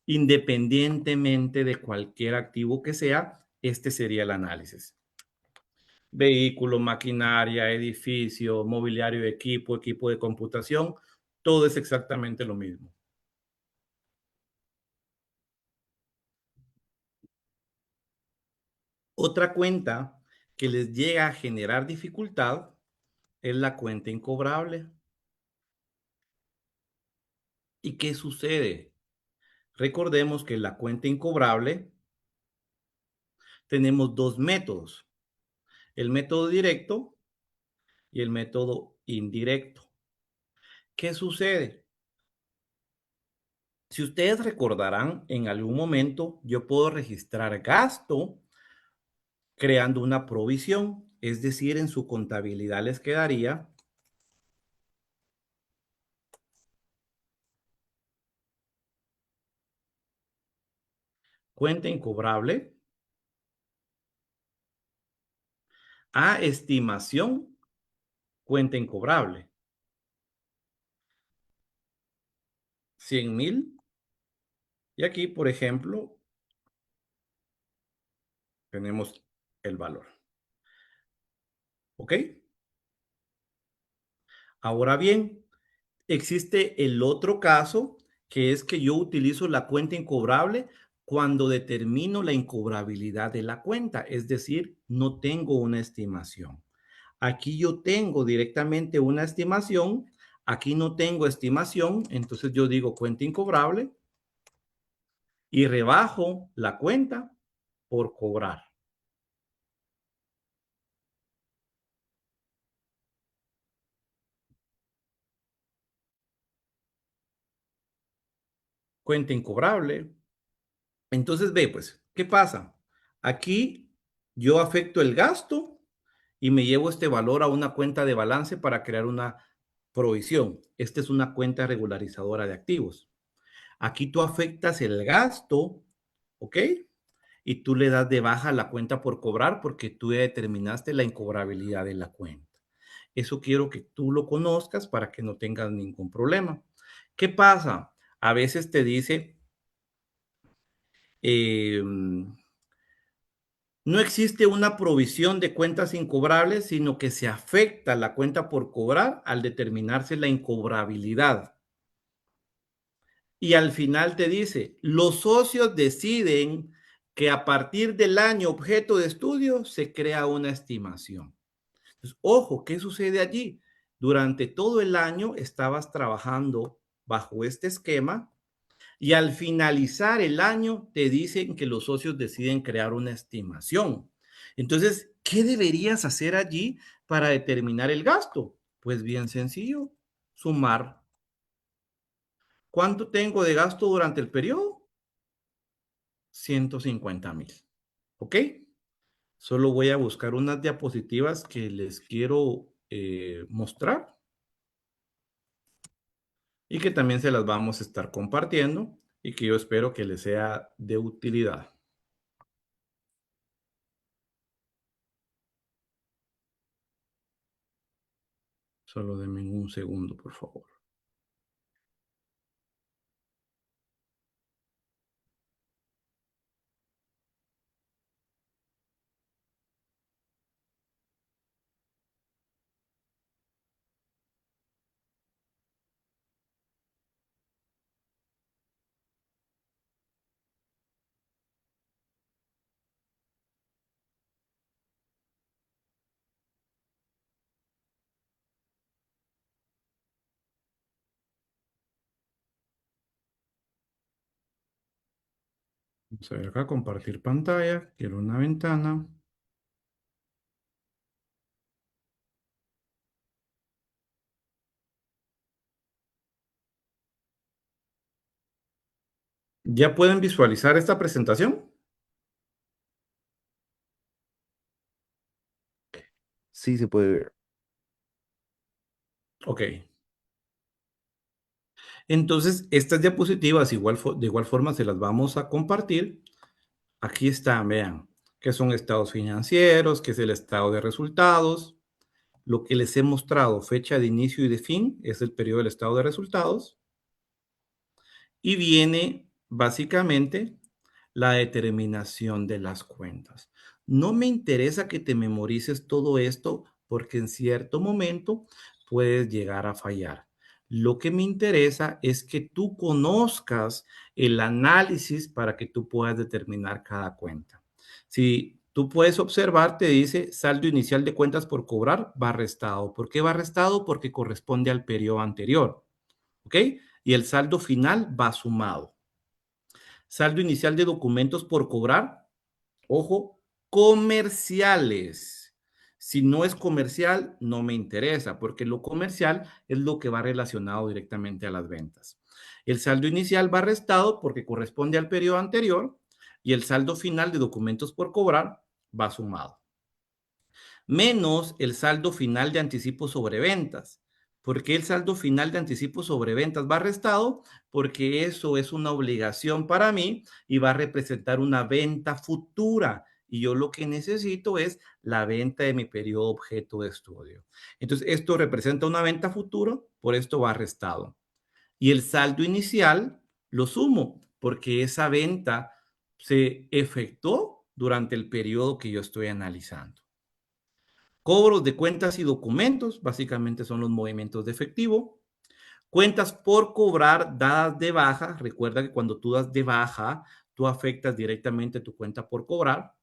independientemente de cualquier activo que sea, este sería el análisis. Vehículo, maquinaria, edificio, mobiliario, equipo de computación, todo es exactamente lo mismo. Otra cuenta que les llega a generar dificultad es la cuenta incobrable. ¿Y qué sucede? Recordemos que en la cuenta incobrable tenemos dos métodos, el método directo y el método indirecto. ¿Qué sucede? Si ustedes recordarán, en algún momento yo puedo registrar gasto creando una provisión, es decir, en su contabilidad les quedaría cuenta incobrable a estimación, cuenta incobrable, 100,000. Y aquí, por ejemplo, tenemos el valor. ¿Ok? Ahora bien, existe el otro caso, que es que yo utilizo la cuenta incobrable cuando determino la incobrabilidad de la cuenta, es decir, no tengo una estimación. Aquí yo tengo directamente una estimación, aquí no tengo estimación, entonces yo digo cuenta incobrable y rebajo la cuenta por cobrar. Cuenta incobrable. Entonces ve, pues, ¿qué pasa? Aquí Yo afecto el gasto y me llevo este valor a una cuenta de balance para crear una provisión. Esta es una cuenta regularizadora de activos. Aquí tú afectas el gasto, ¿ok? Y tú le das de baja la cuenta por cobrar porque tú ya determinaste la incobrabilidad de la cuenta. Eso quiero que tú lo conozcas para que no tengas ningún problema. ¿Qué pasa? A veces te dice, em, no existe una provisión de cuentas incobrables, sino que se afecta la cuenta por cobrar al determinarse la incobrabilidad. Y al final te dice, los socios deciden que a partir del año objeto de estudio se crea una estimación. Entonces, ojo, ¿qué sucede allí? Durante todo el año estabas trabajando bajo este esquema y al finalizar el año te dicen que los socios deciden crear una estimación. Entonces, ¿qué deberías hacer allí para determinar el gasto? Pues bien sencillo, sumar. ¿Cuánto tengo de gasto durante el periodo? 150,000. ¿Ok? Solo voy a buscar unas diapositivas que les quiero mostrar y que también se las vamos a estar compartiendo y que yo espero que les sea de utilidad. Solo denme un segundo, por favor. Vamos a ver acá, compartir pantalla. Quiero una ventana. ¿Ya pueden visualizar esta presentación? Sí, se puede ver. Ok. Entonces, estas diapositivas de igual forma se las vamos a compartir. Aquí están, vean, que son estados financieros, que es el estado de resultados. Lo que les he mostrado, fecha de inicio y de fin, es el periodo del estado de resultados. Y viene básicamente la determinación de las cuentas. No me interesa que te memorices todo esto porque en cierto momento puedes llegar a fallar. Lo que me interesa es que tú conozcas el análisis para que tú puedas determinar cada cuenta. Si tú puedes observar, te dice saldo inicial de cuentas por cobrar va restado. ¿Por qué va restado? Porque corresponde al periodo anterior. ¿Ok? Y el saldo final va sumado. Saldo inicial de documentos por cobrar, ojo, comerciales. Si no es comercial, no me interesa, porque lo comercial es lo que va relacionado directamente a las ventas. El saldo inicial va restado porque corresponde al periodo anterior y el saldo final de documentos por cobrar va sumado menos el saldo final de anticipo sobre ventas. ¿Por qué el saldo final de anticipo sobre ventas va restado? Porque eso es una obligación para mí y va a representar una venta futura. Y yo lo que necesito es la venta de mi periodo objeto de estudio. Entonces, esto representa una venta futura, por esto va restado. Y el saldo inicial lo sumo, porque esa venta se efectuó durante el periodo que yo estoy analizando. Cobros de cuentas y documentos, básicamente son los movimientos de efectivo. Cuentas por cobrar dadas de baja. Recuerda que cuando tú das de baja, tú afectas directamente tu cuenta por cobrar.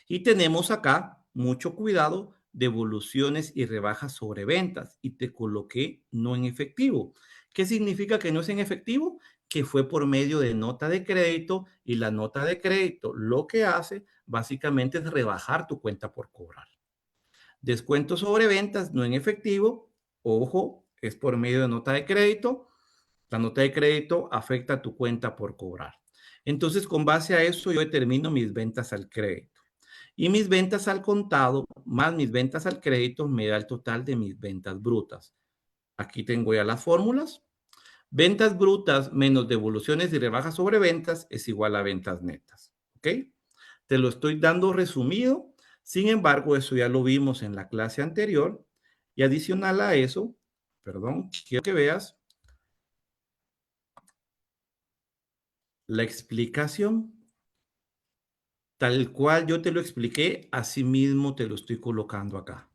Y tenemos acá mucho cuidado, devoluciones y rebajas sobre ventas. Y te coloqué no en efectivo. ¿Qué significa que no es en efectivo? Que fue por medio de nota de crédito y la nota de crédito lo que hace básicamente es rebajar tu cuenta por cobrar. Descuento sobre ventas, no en efectivo. Ojo, es por medio de nota de crédito. La nota de crédito afecta a tu cuenta por cobrar. Entonces, con base a eso, yo determino mis ventas al crédito. Y mis ventas al contado más mis ventas al crédito me da el total de mis ventas brutas. Aquí tengo ya las fórmulas. Ventas brutas menos devoluciones y rebajas sobre ventas es igual a ventas netas. ¿Ok? Te lo estoy dando resumido. Sin embargo, eso ya lo vimos en la clase anterior. Y adicional a eso, perdón, quiero que veas la explicación. Tal cual yo te lo expliqué, así mismo te lo estoy colocando acá.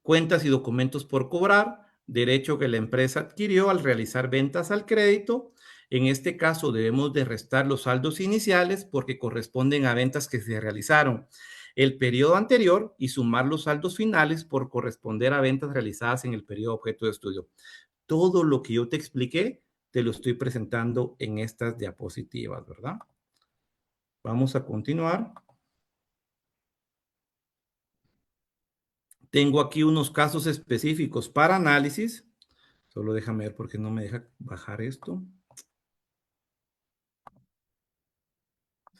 Cuentas y documentos por cobrar, derecho que la empresa adquirió al realizar ventas al crédito. En este caso debemos de restar los saldos iniciales porque corresponden a ventas que se realizaron el periodo anterior y sumar los saldos finales por corresponder a ventas realizadas en el periodo objeto de estudio. Todo lo que yo te expliqué te lo estoy presentando en estas diapositivas, ¿verdad? Vamos a continuar. Tengo aquí unos casos específicos para análisis. Solo déjame ver porque no me deja bajar esto.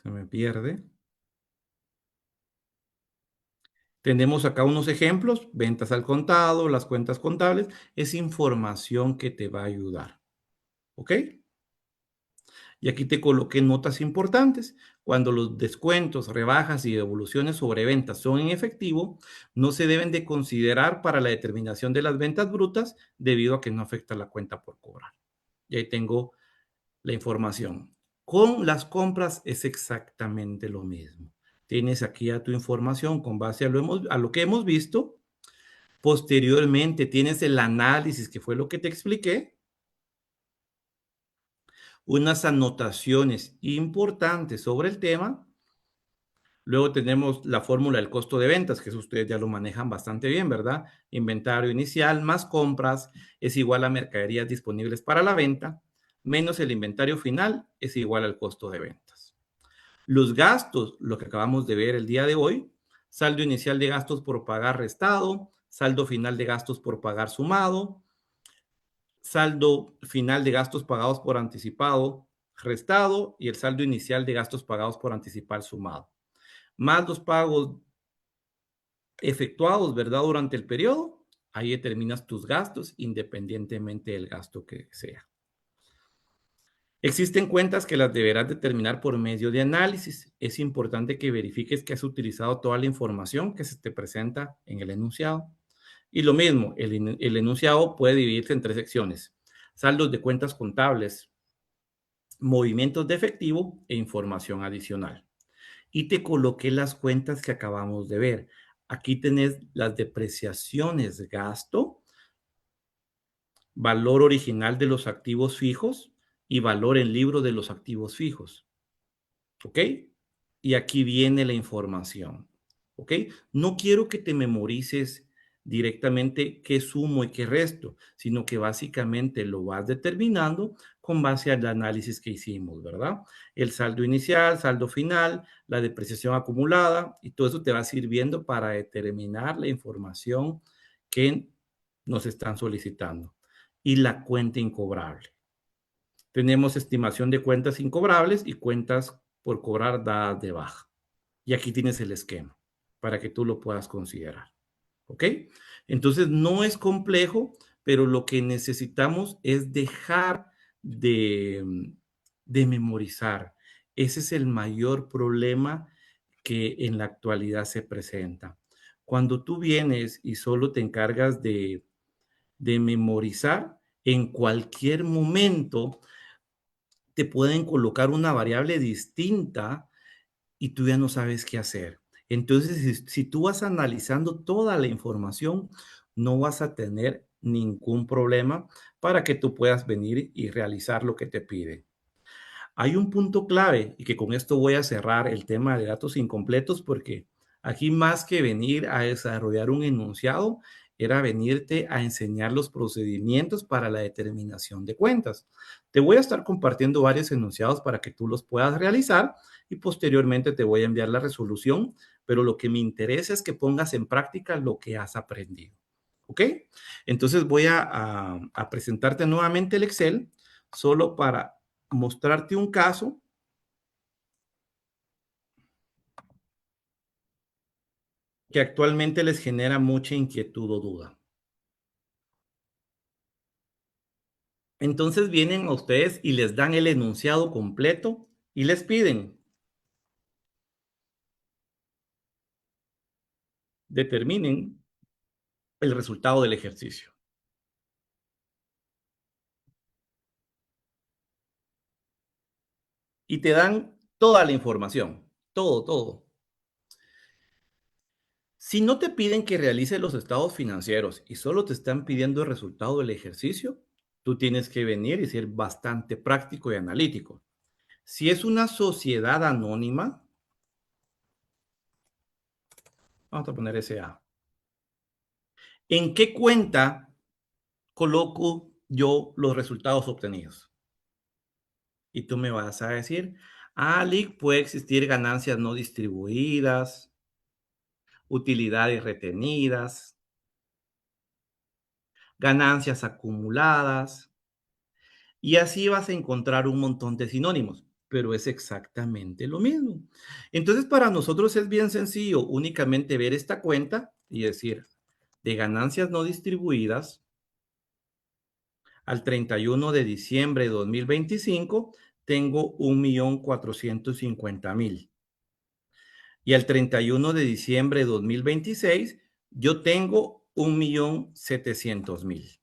Se me pierde. Tenemos acá unos ejemplos, ventas al contado, las cuentas contables. Es información que te va a ayudar. ¿Ok? Y aquí te coloqué notas importantes. Cuando los descuentos, rebajas y devoluciones sobre ventas son en efectivo, no se deben de considerar para la determinación de las ventas brutas debido a que no afecta la cuenta por cobrar. Y ahí tengo la información. Con las compras es exactamente lo mismo. Tienes aquí ya tu información con base a lo que hemos visto. Posteriormente tienes el análisis, que fue lo que te expliqué, unas anotaciones importantes sobre el tema. Luego tenemos la fórmula del costo de ventas, que eso ustedes ya lo manejan bastante bien, ¿verdad? Inventario inicial más compras es igual a mercaderías disponibles para la venta, menos el inventario final es igual al costo de ventas. Los gastos, lo que acabamos de ver el día de hoy, saldo inicial de gastos por pagar restado, saldo final de gastos por pagar sumado, saldo final de gastos pagados por anticipado restado y el saldo inicial de gastos pagados por anticipar sumado. Más los pagos efectuados, ¿verdad? Durante el periodo, ahí determinas tus gastos independientemente del gasto que sea. Existen cuentas que las deberás determinar por medio de análisis. Es importante que verifiques que has utilizado toda la información que se te presenta en el enunciado. Y lo mismo, el enunciado puede dividirse en tres secciones: saldos de cuentas contables, movimientos de efectivo e información adicional. Y te coloqué las cuentas que acabamos de ver. Aquí tenés las depreciaciones de gasto, valor original de los activos fijos y valor en libro de los activos fijos. ¿Ok? Y aquí viene la información. ¿Ok? No quiero que te memorices directamente qué sumo y qué resto, sino que básicamente lo vas determinando con base al análisis que hicimos, ¿verdad? El saldo inicial, saldo final, la depreciación acumulada, y todo eso te va sirviendo para determinar la información que nos están solicitando. Y la cuenta incobrable. Tenemos estimación de cuentas incobrables y cuentas por cobrar dadas de baja. Y aquí tienes el esquema para que tú lo puedas considerar. ¿Ok? Entonces no es complejo, pero lo que necesitamos es dejar de memorizar. Ese es el mayor problema que en la actualidad se presenta. Cuando tú vienes y solo te encargas de memorizar, en cualquier momento te pueden colocar una variable distinta y tú ya no sabes qué hacer. Entonces, si tú vas analizando toda la información, no vas a tener ningún problema para que tú puedas venir y realizar lo que te pide. Hay un punto clave y que con esto voy a cerrar el tema de datos incompletos porque aquí más que venir a desarrollar un enunciado, era venirte a enseñar los procedimientos para la determinación de cuentas. Te voy a estar compartiendo varios enunciados para que tú los puedas realizar y posteriormente te voy a enviar la resolución, pero lo que me interesa es que pongas en práctica lo que has aprendido. ¿Ok? Entonces voy a presentarte nuevamente el Excel solo para mostrarte un caso que actualmente les genera mucha inquietud o duda. Entonces vienen a ustedes y les dan el enunciado completo y les piden, determinen el resultado del ejercicio. Y te dan toda la información, todo, todo. Si no te piden que realices los estados financieros y solo te están pidiendo el resultado del ejercicio, tú tienes que venir y ser bastante práctico y analítico. Si es una sociedad anónima, vamos a poner SA. ¿En qué cuenta coloco yo los resultados obtenidos? Y tú me vas a decir, Ali, puede existir ganancias no distribuidas, utilidades retenidas, ganancias acumuladas, y así vas a encontrar un montón de sinónimos, pero es exactamente lo mismo. Entonces, para nosotros es bien sencillo únicamente ver esta cuenta y decir, de ganancias no distribuidas al 31 de diciembre de 2025, tengo 1.450.000. Y al 31 de diciembre de 2026, yo tengo 1.700.000.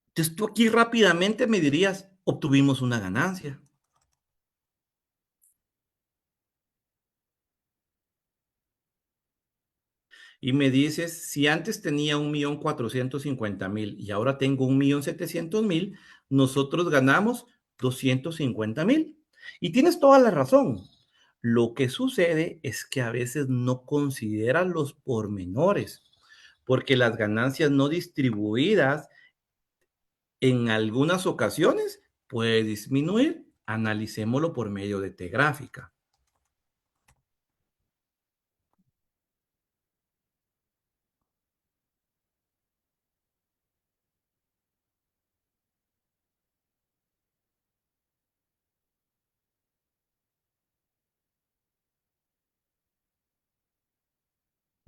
Entonces tú aquí rápidamente me dirías, obtuvimos una ganancia. Y me dices, si antes tenía 1.450.000 y ahora tengo 1.700.000, nosotros ganamos 250.000. Y tienes toda la razón. Lo que sucede es que a veces no consideran los pormenores, porque las ganancias no distribuidas en algunas ocasiones puede disminuir. Analicémoslo por medio de T gráfica.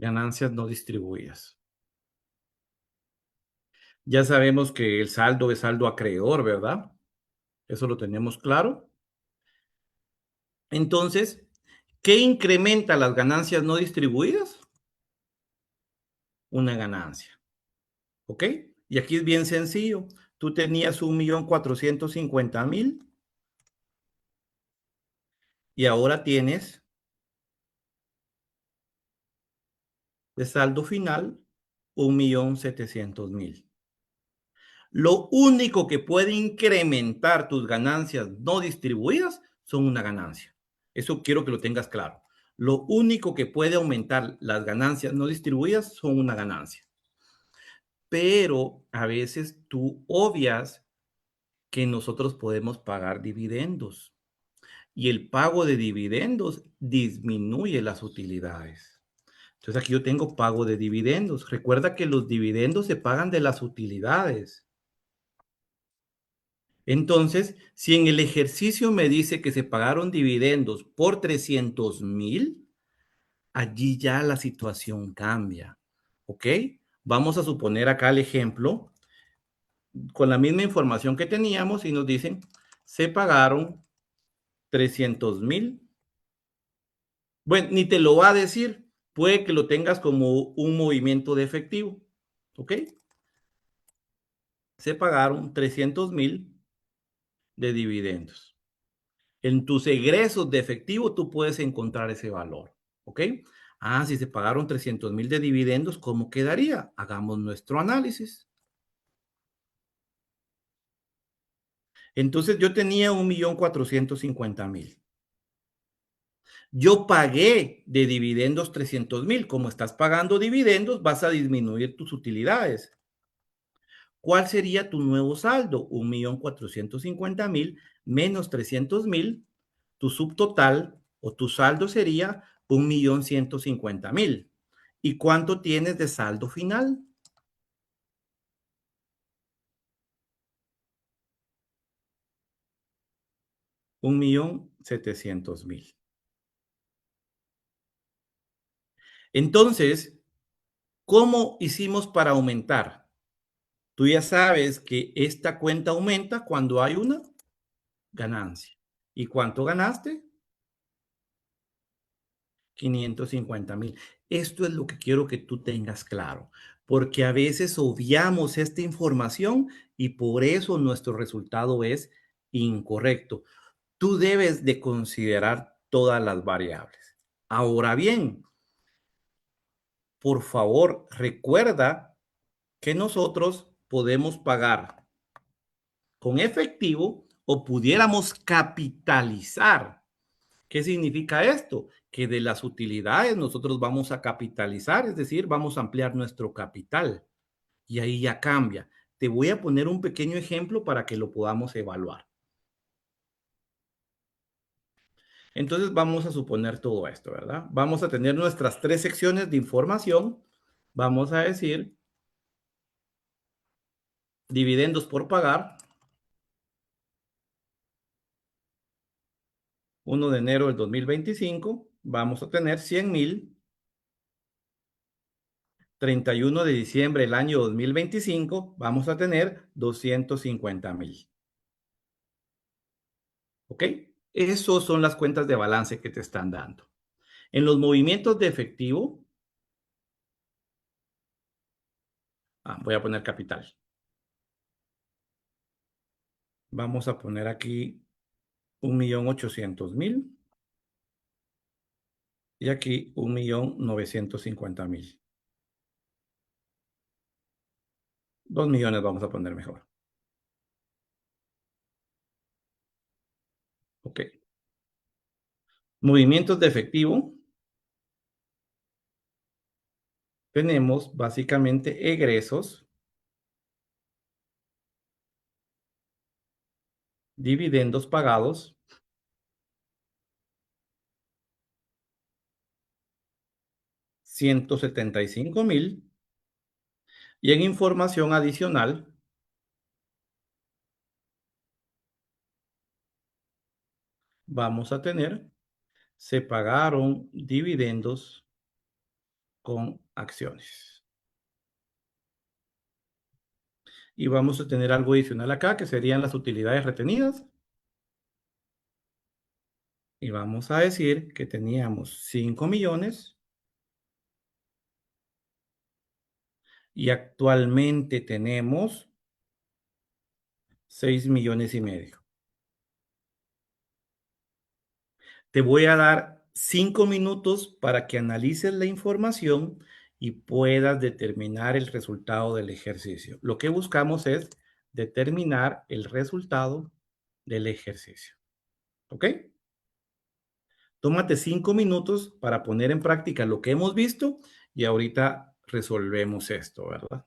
Ganancias no distribuidas. Ya sabemos que el saldo es saldo acreedor, ¿verdad? Eso lo tenemos claro. Entonces, ¿qué incrementa las ganancias no distribuidas? Una ganancia, ¿ok? Y aquí es bien sencillo. Tú tenías 1.450.000 y ahora tienes de saldo final 1.700.000. Lo único que puede incrementar tus ganancias no distribuidas son una ganancia. Eso quiero que lo tengas claro. Lo único que puede aumentar las ganancias no distribuidas son una ganancia. Pero a veces tú obvias que nosotros podemos pagar dividendos y el pago de dividendos disminuye las utilidades. Entonces aquí yo tengo pago de dividendos. Recuerda que los dividendos se pagan de las utilidades. Entonces, si en el ejercicio me dice que se pagaron dividendos por 300.000, allí ya la situación cambia. ¿Ok? Vamos a suponer acá el ejemplo con la misma información que teníamos y nos dicen, se pagaron 300.000. Bueno, ni te lo va a decir, puede que lo tengas como un movimiento de efectivo. ¿Ok? Se pagaron 300.000 de dividendos. En tus egresos de efectivo tú puedes encontrar ese valor, ¿ok? Ah, si se pagaron 300.000 de dividendos, ¿cómo quedaría? Hagamos nuestro análisis. Entonces yo tenía 1.450.000. Yo pagué de dividendos 300.000. Como estás pagando dividendos, vas a disminuir tus utilidades. ¿Cuál sería tu nuevo saldo? 1.450.000 menos 300.000. Tu subtotal o tu saldo sería 1.150.000. ¿Y cuánto tienes de saldo final? 1.700.000. Entonces, ¿cómo hicimos para aumentar? Tú ya sabes que esta cuenta aumenta cuando hay una ganancia. ¿Y cuánto ganaste? 550,000. Esto es lo que quiero que tú tengas claro, porque a veces obviamos esta información y por eso nuestro resultado es incorrecto. Tú debes de considerar todas las variables. Ahora bien, por favor, recuerda que nosotros podemos pagar con efectivo o pudiéramos capitalizar. ¿Qué significa esto? Que de las utilidades nosotros vamos a capitalizar, es decir, vamos a ampliar nuestro capital. Y ahí ya cambia. Te voy a poner un pequeño ejemplo para que lo podamos evaluar. Entonces vamos a suponer todo esto, ¿verdad? Vamos a tener nuestras tres secciones de información. Vamos a decir dividendos por pagar, 1 de enero del 2025. Vamos a tener 100,000. 31 de diciembre del año 2025 vamos a tener 250,000. ¿Ok? Esas son las cuentas de balance que te están dando. En los movimientos de efectivo, voy a poner capital. Vamos a poner aquí 1,800,000 y aquí 1,950,000. 2 millones vamos a poner mejor. Ok. Movimientos de efectivo. Tenemos básicamente egresos, dividendos pagados, 175,000. Y en información adicional, vamos a tener, se pagaron dividendos con acciones. Y vamos a tener algo adicional acá, que serían las utilidades retenidas. Y vamos a decir que teníamos 5 millones y actualmente tenemos 6,5 millones. Te voy a dar 5 minutos para que analices la información y puedas determinar el resultado del ejercicio. Lo que buscamos es determinar el resultado del ejercicio. ¿Ok? Tómate 5 minutos para poner en práctica lo que hemos visto y ahorita resolvemos esto, ¿verdad?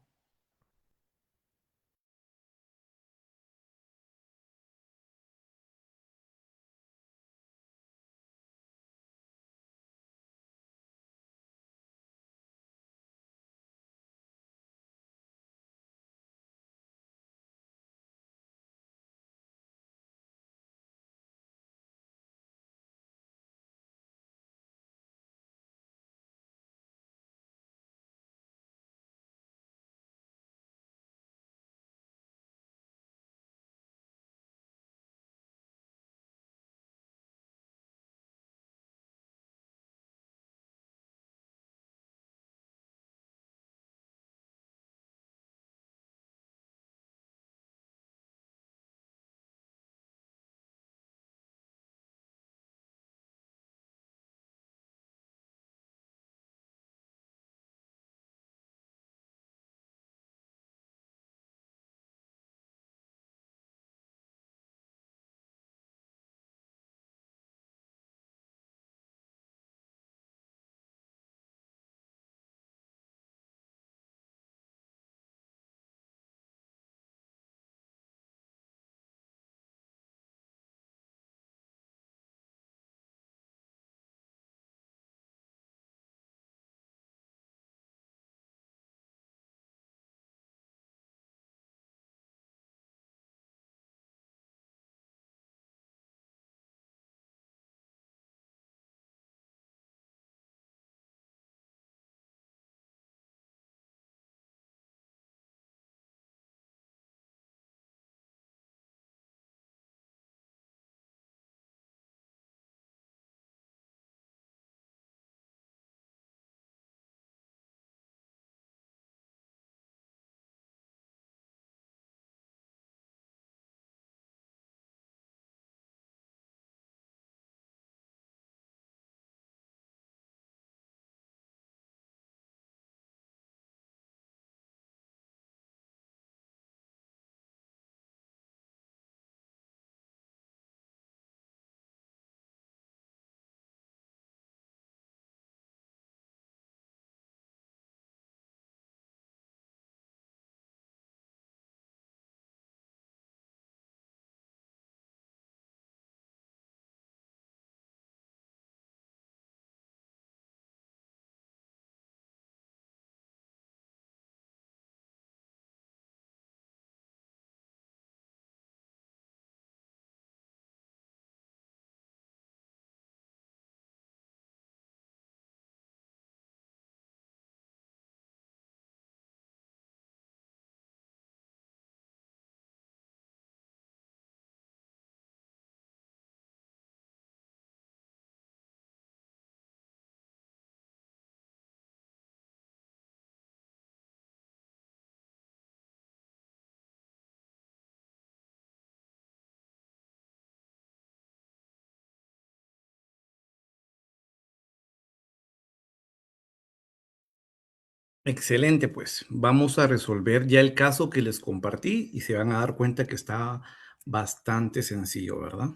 Excelente, pues vamos a resolver ya el caso que les compartí y se van a dar cuenta que está bastante sencillo, ¿verdad?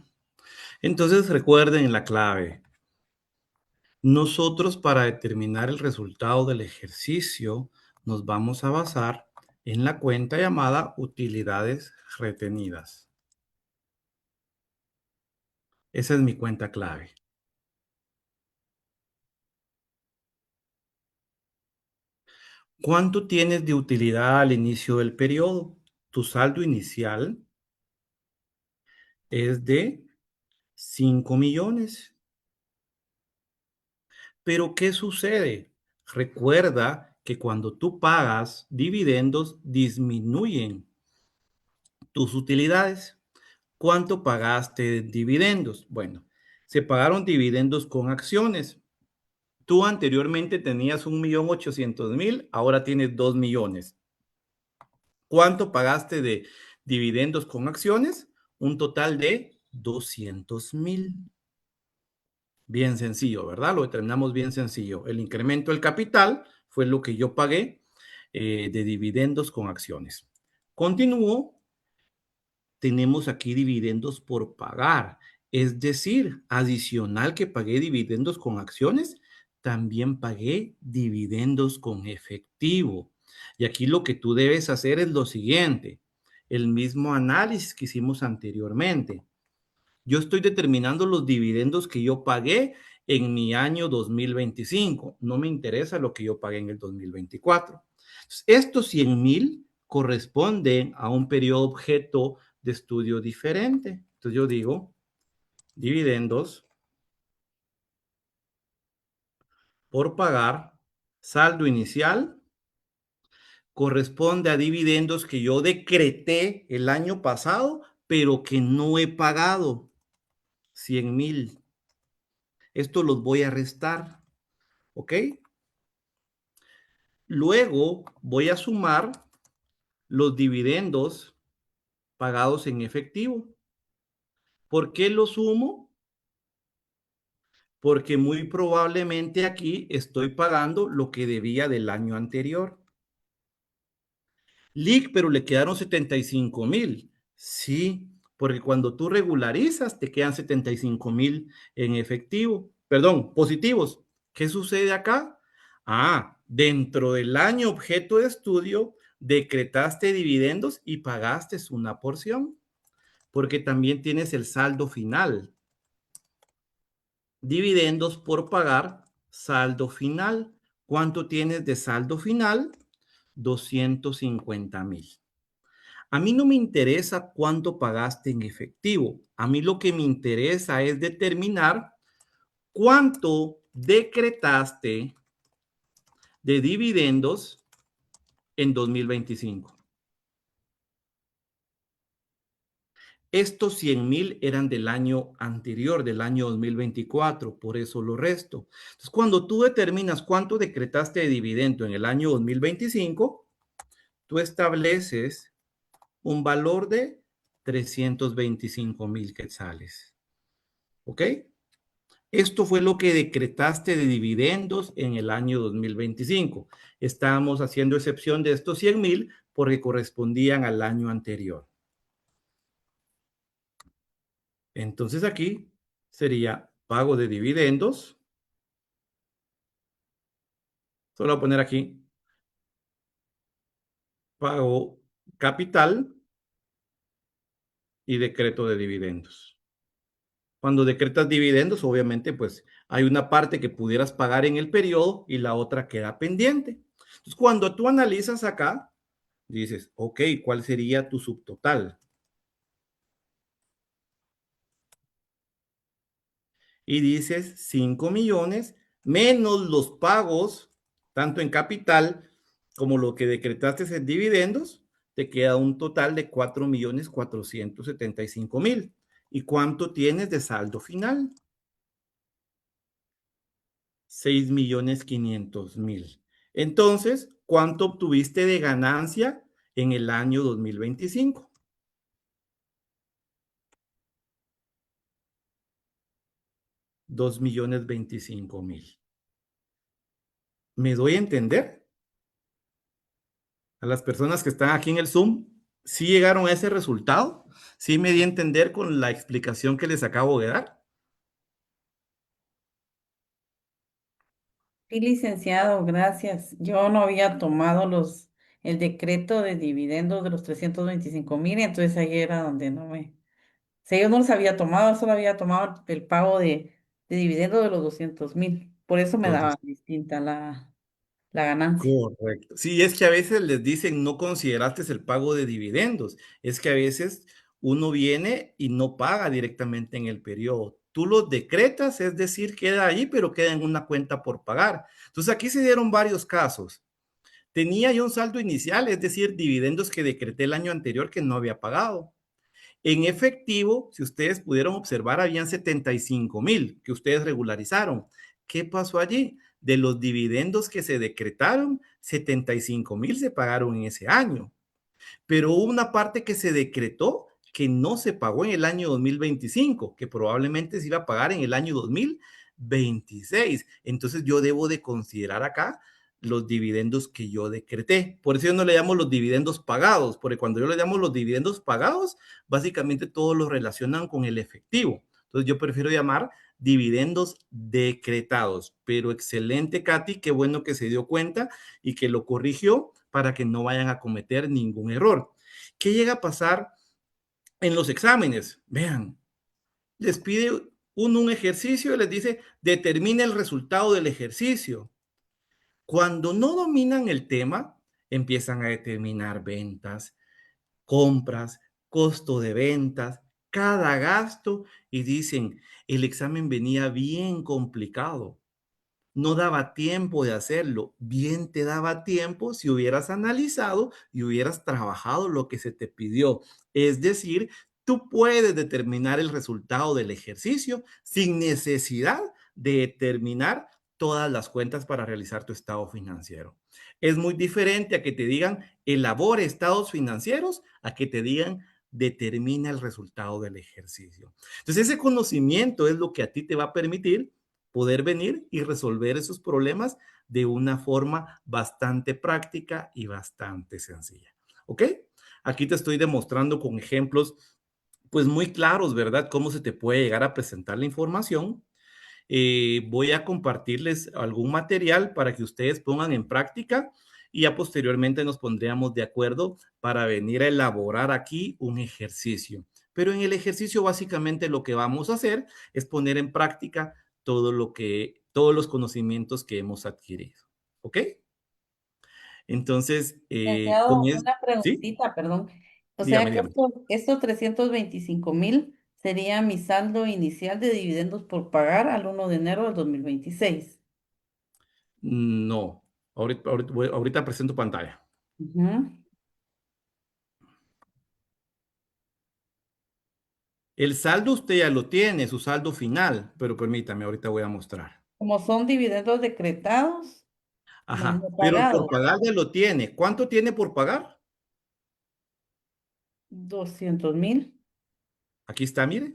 Entonces recuerden la clave. Nosotros para determinar el resultado del ejercicio nos vamos a basar en la cuenta llamada utilidades retenidas. Esa es mi cuenta clave. ¿Cuánto tienes de utilidad al inicio del periodo? Tu saldo inicial es de 5 millones. Pero ¿qué sucede? Recuerda que cuando tú pagas dividendos disminuyen tus utilidades. ¿Cuánto pagaste de dividendos? Bueno, se pagaron dividendos con acciones. Tú anteriormente tenías 1.800.000, ahora tienes 2 millones. ¿Cuánto pagaste de dividendos con acciones? Un total de 200.000. Bien sencillo, ¿verdad? Lo determinamos bien sencillo. El incremento del capital fue lo que yo pagué de dividendos con acciones. Continúo, tenemos aquí dividendos por pagar, es decir, adicional que pagué dividendos con acciones, también pagué dividendos con efectivo. Y aquí lo que tú debes hacer es lo siguiente, el mismo análisis que hicimos anteriormente. Yo estoy determinando los dividendos que yo pagué en mi año 2025. No me interesa lo que yo pagué en el 2024. Estos 100.000 corresponden a un periodo objeto de estudio diferente. Entonces yo digo, dividendos por pagar, saldo inicial, corresponde a dividendos que yo decreté el año pasado, pero que no he pagado. 100.000. Esto los voy a restar, ¿ok? Luego voy a sumar los dividendos pagados en efectivo. ¿Por qué los sumo? Porque muy probablemente aquí estoy pagando lo que debía del año anterior. Lic, pero le quedaron 75.000. Sí, porque cuando tú regularizas te quedan 75.000 en efectivo, perdón, positivos. ¿Qué sucede acá? Dentro del año objeto de estudio decretaste dividendos y pagaste una porción, porque también tienes el saldo final. Dividendos por pagar, saldo final. ¿Cuánto tienes de saldo final? 250.000. A mí no me interesa cuánto pagaste en efectivo. A mí lo que me interesa es determinar cuánto decretaste de dividendos en 2025. Estos 100.000 eran del año anterior, del año 2024, por eso lo resto. Entonces, cuando tú determinas cuánto decretaste de dividendo en el año 2025, tú estableces un valor de 325.000 quetzales. ¿Ok? Esto fue lo que decretaste de dividendos en el año 2025. Estamos haciendo excepción de estos 100.000 porque correspondían al año anterior. Entonces aquí sería pago de dividendos. Solo voy a poner aquí pago capital y decreto de dividendos. Cuando decretas dividendos, obviamente, pues hay una parte que pudieras pagar en el periodo y la otra queda pendiente. Entonces, cuando tú analizas acá, dices, ok, ¿cuál sería tu subtotal? Y dices 5 millones menos los pagos, tanto en capital como lo que decretaste en dividendos, te queda un total de 4.475.000. ¿Y cuánto tienes de saldo final? 6.500.000. Entonces, ¿cuánto obtuviste de ganancia en el año 2025? 2.025.000. ¿Me doy a entender? A las personas que están aquí en el Zoom, ¿sí llegaron a ese resultado? ¿Sí me di a entender con la explicación que les acabo de dar? Sí, licenciado, gracias. Yo no había tomado el decreto de dividendos de los 325,000, entonces ahí era donde no me... O sea, yo no los había tomado, solo había tomado el pago de dividendo de los 200,000. Por eso me daba distinta la ganancia. Correcto. Sí, es que a veces les dicen no consideraste el pago de dividendos. Es que a veces uno viene y no paga directamente en el periodo. Tú los decretas, es decir, queda ahí, pero queda en una cuenta por pagar. Entonces aquí se dieron varios casos. Tenía yo un saldo inicial, es decir, dividendos que decreté el año anterior que no había pagado. En efectivo, si ustedes pudieron observar, habían 75,000 que ustedes regularizaron. ¿Qué pasó allí? De los dividendos que se decretaron, 75,000 se pagaron en ese año, pero hubo una parte que se decretó que no se pagó en el año 2025, que probablemente se iba a pagar en el año 2026. Entonces yo debo de considerar acá los dividendos que yo decreté. Por eso yo no le llamo los dividendos pagados, porque cuando yo le llamo los dividendos pagados, básicamente todos los relacionan con el efectivo. Entonces yo prefiero llamar dividendos decretados. Pero excelente, Katy, qué bueno que se dio cuenta y que lo corrigió para que no vayan a cometer ningún error. ¿Qué llega a pasar en los exámenes? Vean, les pide un ejercicio y les dice, determine el resultado del ejercicio. Cuando no dominan el tema, empiezan a determinar ventas, compras, costo de ventas, cada gasto y dicen, el examen venía bien complicado. No daba tiempo de hacerlo. Bien te daba tiempo si hubieras analizado y hubieras trabajado lo que se te pidió. Es decir, tú puedes determinar el resultado del ejercicio sin necesidad de determinar todas las cuentas para realizar tu estado financiero. Es muy diferente a que te digan elabore estados financieros a que te digan determina el resultado del ejercicio. Entonces, ese conocimiento es lo que a ti te va a permitir poder venir y resolver esos problemas de una forma bastante práctica y bastante sencilla. ¿Ok? Aquí te estoy demostrando con ejemplos, pues muy claros, ¿verdad? Cómo se te puede llegar a presentar la información. Voy a compartirles algún material para que ustedes pongan en práctica y ya posteriormente nos pondríamos de acuerdo para venir a elaborar aquí un ejercicio. Pero en el ejercicio básicamente lo que vamos a hacer es poner en práctica todos los conocimientos que hemos adquirido. ¿Ok? Entonces, con Licenciado, eso, una ¿sí? preguntita, perdón. O sea Dígame, que dígame. estos 325,000 sería mi saldo inicial de dividendos por pagar al 1 de enero del 2026. No, ahorita presento pantalla. Ujú. El saldo usted ya lo tiene, su saldo final, pero permítame, ahorita voy a mostrar. Como son dividendos decretados, más Ajá, no pero el por pagados, pagar ya lo tiene. ¿Cuánto tiene por pagar? 200,000. Aquí está, mire.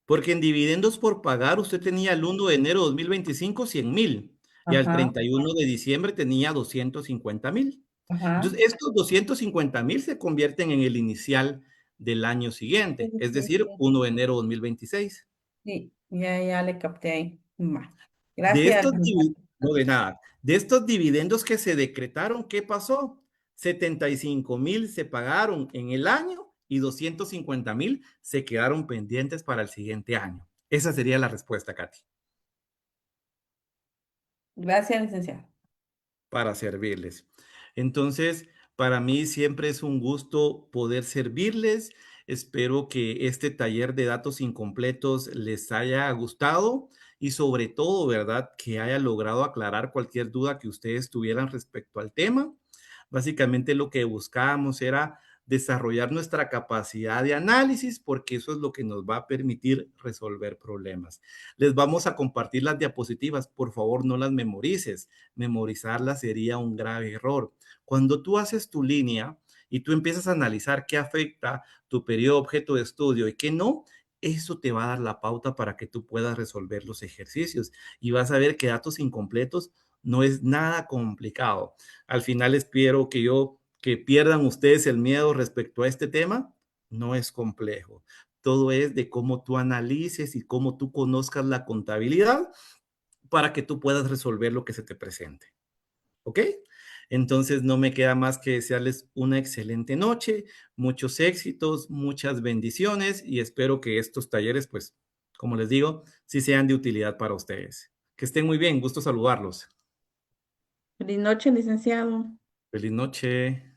Porque en dividendos por pagar usted tenía el 1 de enero de 2025 100,000 y al Ajá, 31 de diciembre tenía 250,000. ajá. Entonces, estos 250,000 se convierten en el inicial del año Sí, siguiente, es sí, decir, sí. 1 de enero de 2026. Sí, ya le capté ahí. Va. De Gracias, estos licenciado. no de nada. De estos dividendos que se decretaron, ¿qué pasó? 75,000 se pagaron en el año y 250,000 se quedaron pendientes para el siguiente año. Esa sería la respuesta, Katy, Gracias, licenciado. para servirles. Entonces, para mí siempre es un gusto poder servirles. Espero que este taller de datos incompletos les haya gustado y sobre todo, ¿verdad? Que haya logrado aclarar cualquier duda que ustedes tuvieran respecto al tema. Básicamente lo que buscábamos era desarrollar nuestra capacidad de análisis porque eso es lo que nos va a permitir resolver problemas. Les vamos a compartir las diapositivas, por favor no las memorices, memorizarlas sería un grave error. Cuando tú haces tu línea y tú empiezas a analizar qué afecta tu periodo objeto de estudio y qué no, eso te va a dar la pauta para que tú puedas resolver los ejercicios y vas a ver que datos incompletos no es nada complicado. Al final espero que pierdan ustedes el miedo respecto a este tema. No es complejo. Todo es de cómo tú analices y cómo tú conozcas la contabilidad para que tú puedas resolver lo que se te presente. ¿Ok? Entonces no me queda más que desearles una excelente noche, muchos éxitos, muchas bendiciones y espero que estos talleres, pues, como les digo, sí sean de utilidad para ustedes. Que estén muy bien, gusto saludarlos. Feliz noche, licenciado. Feliz noche.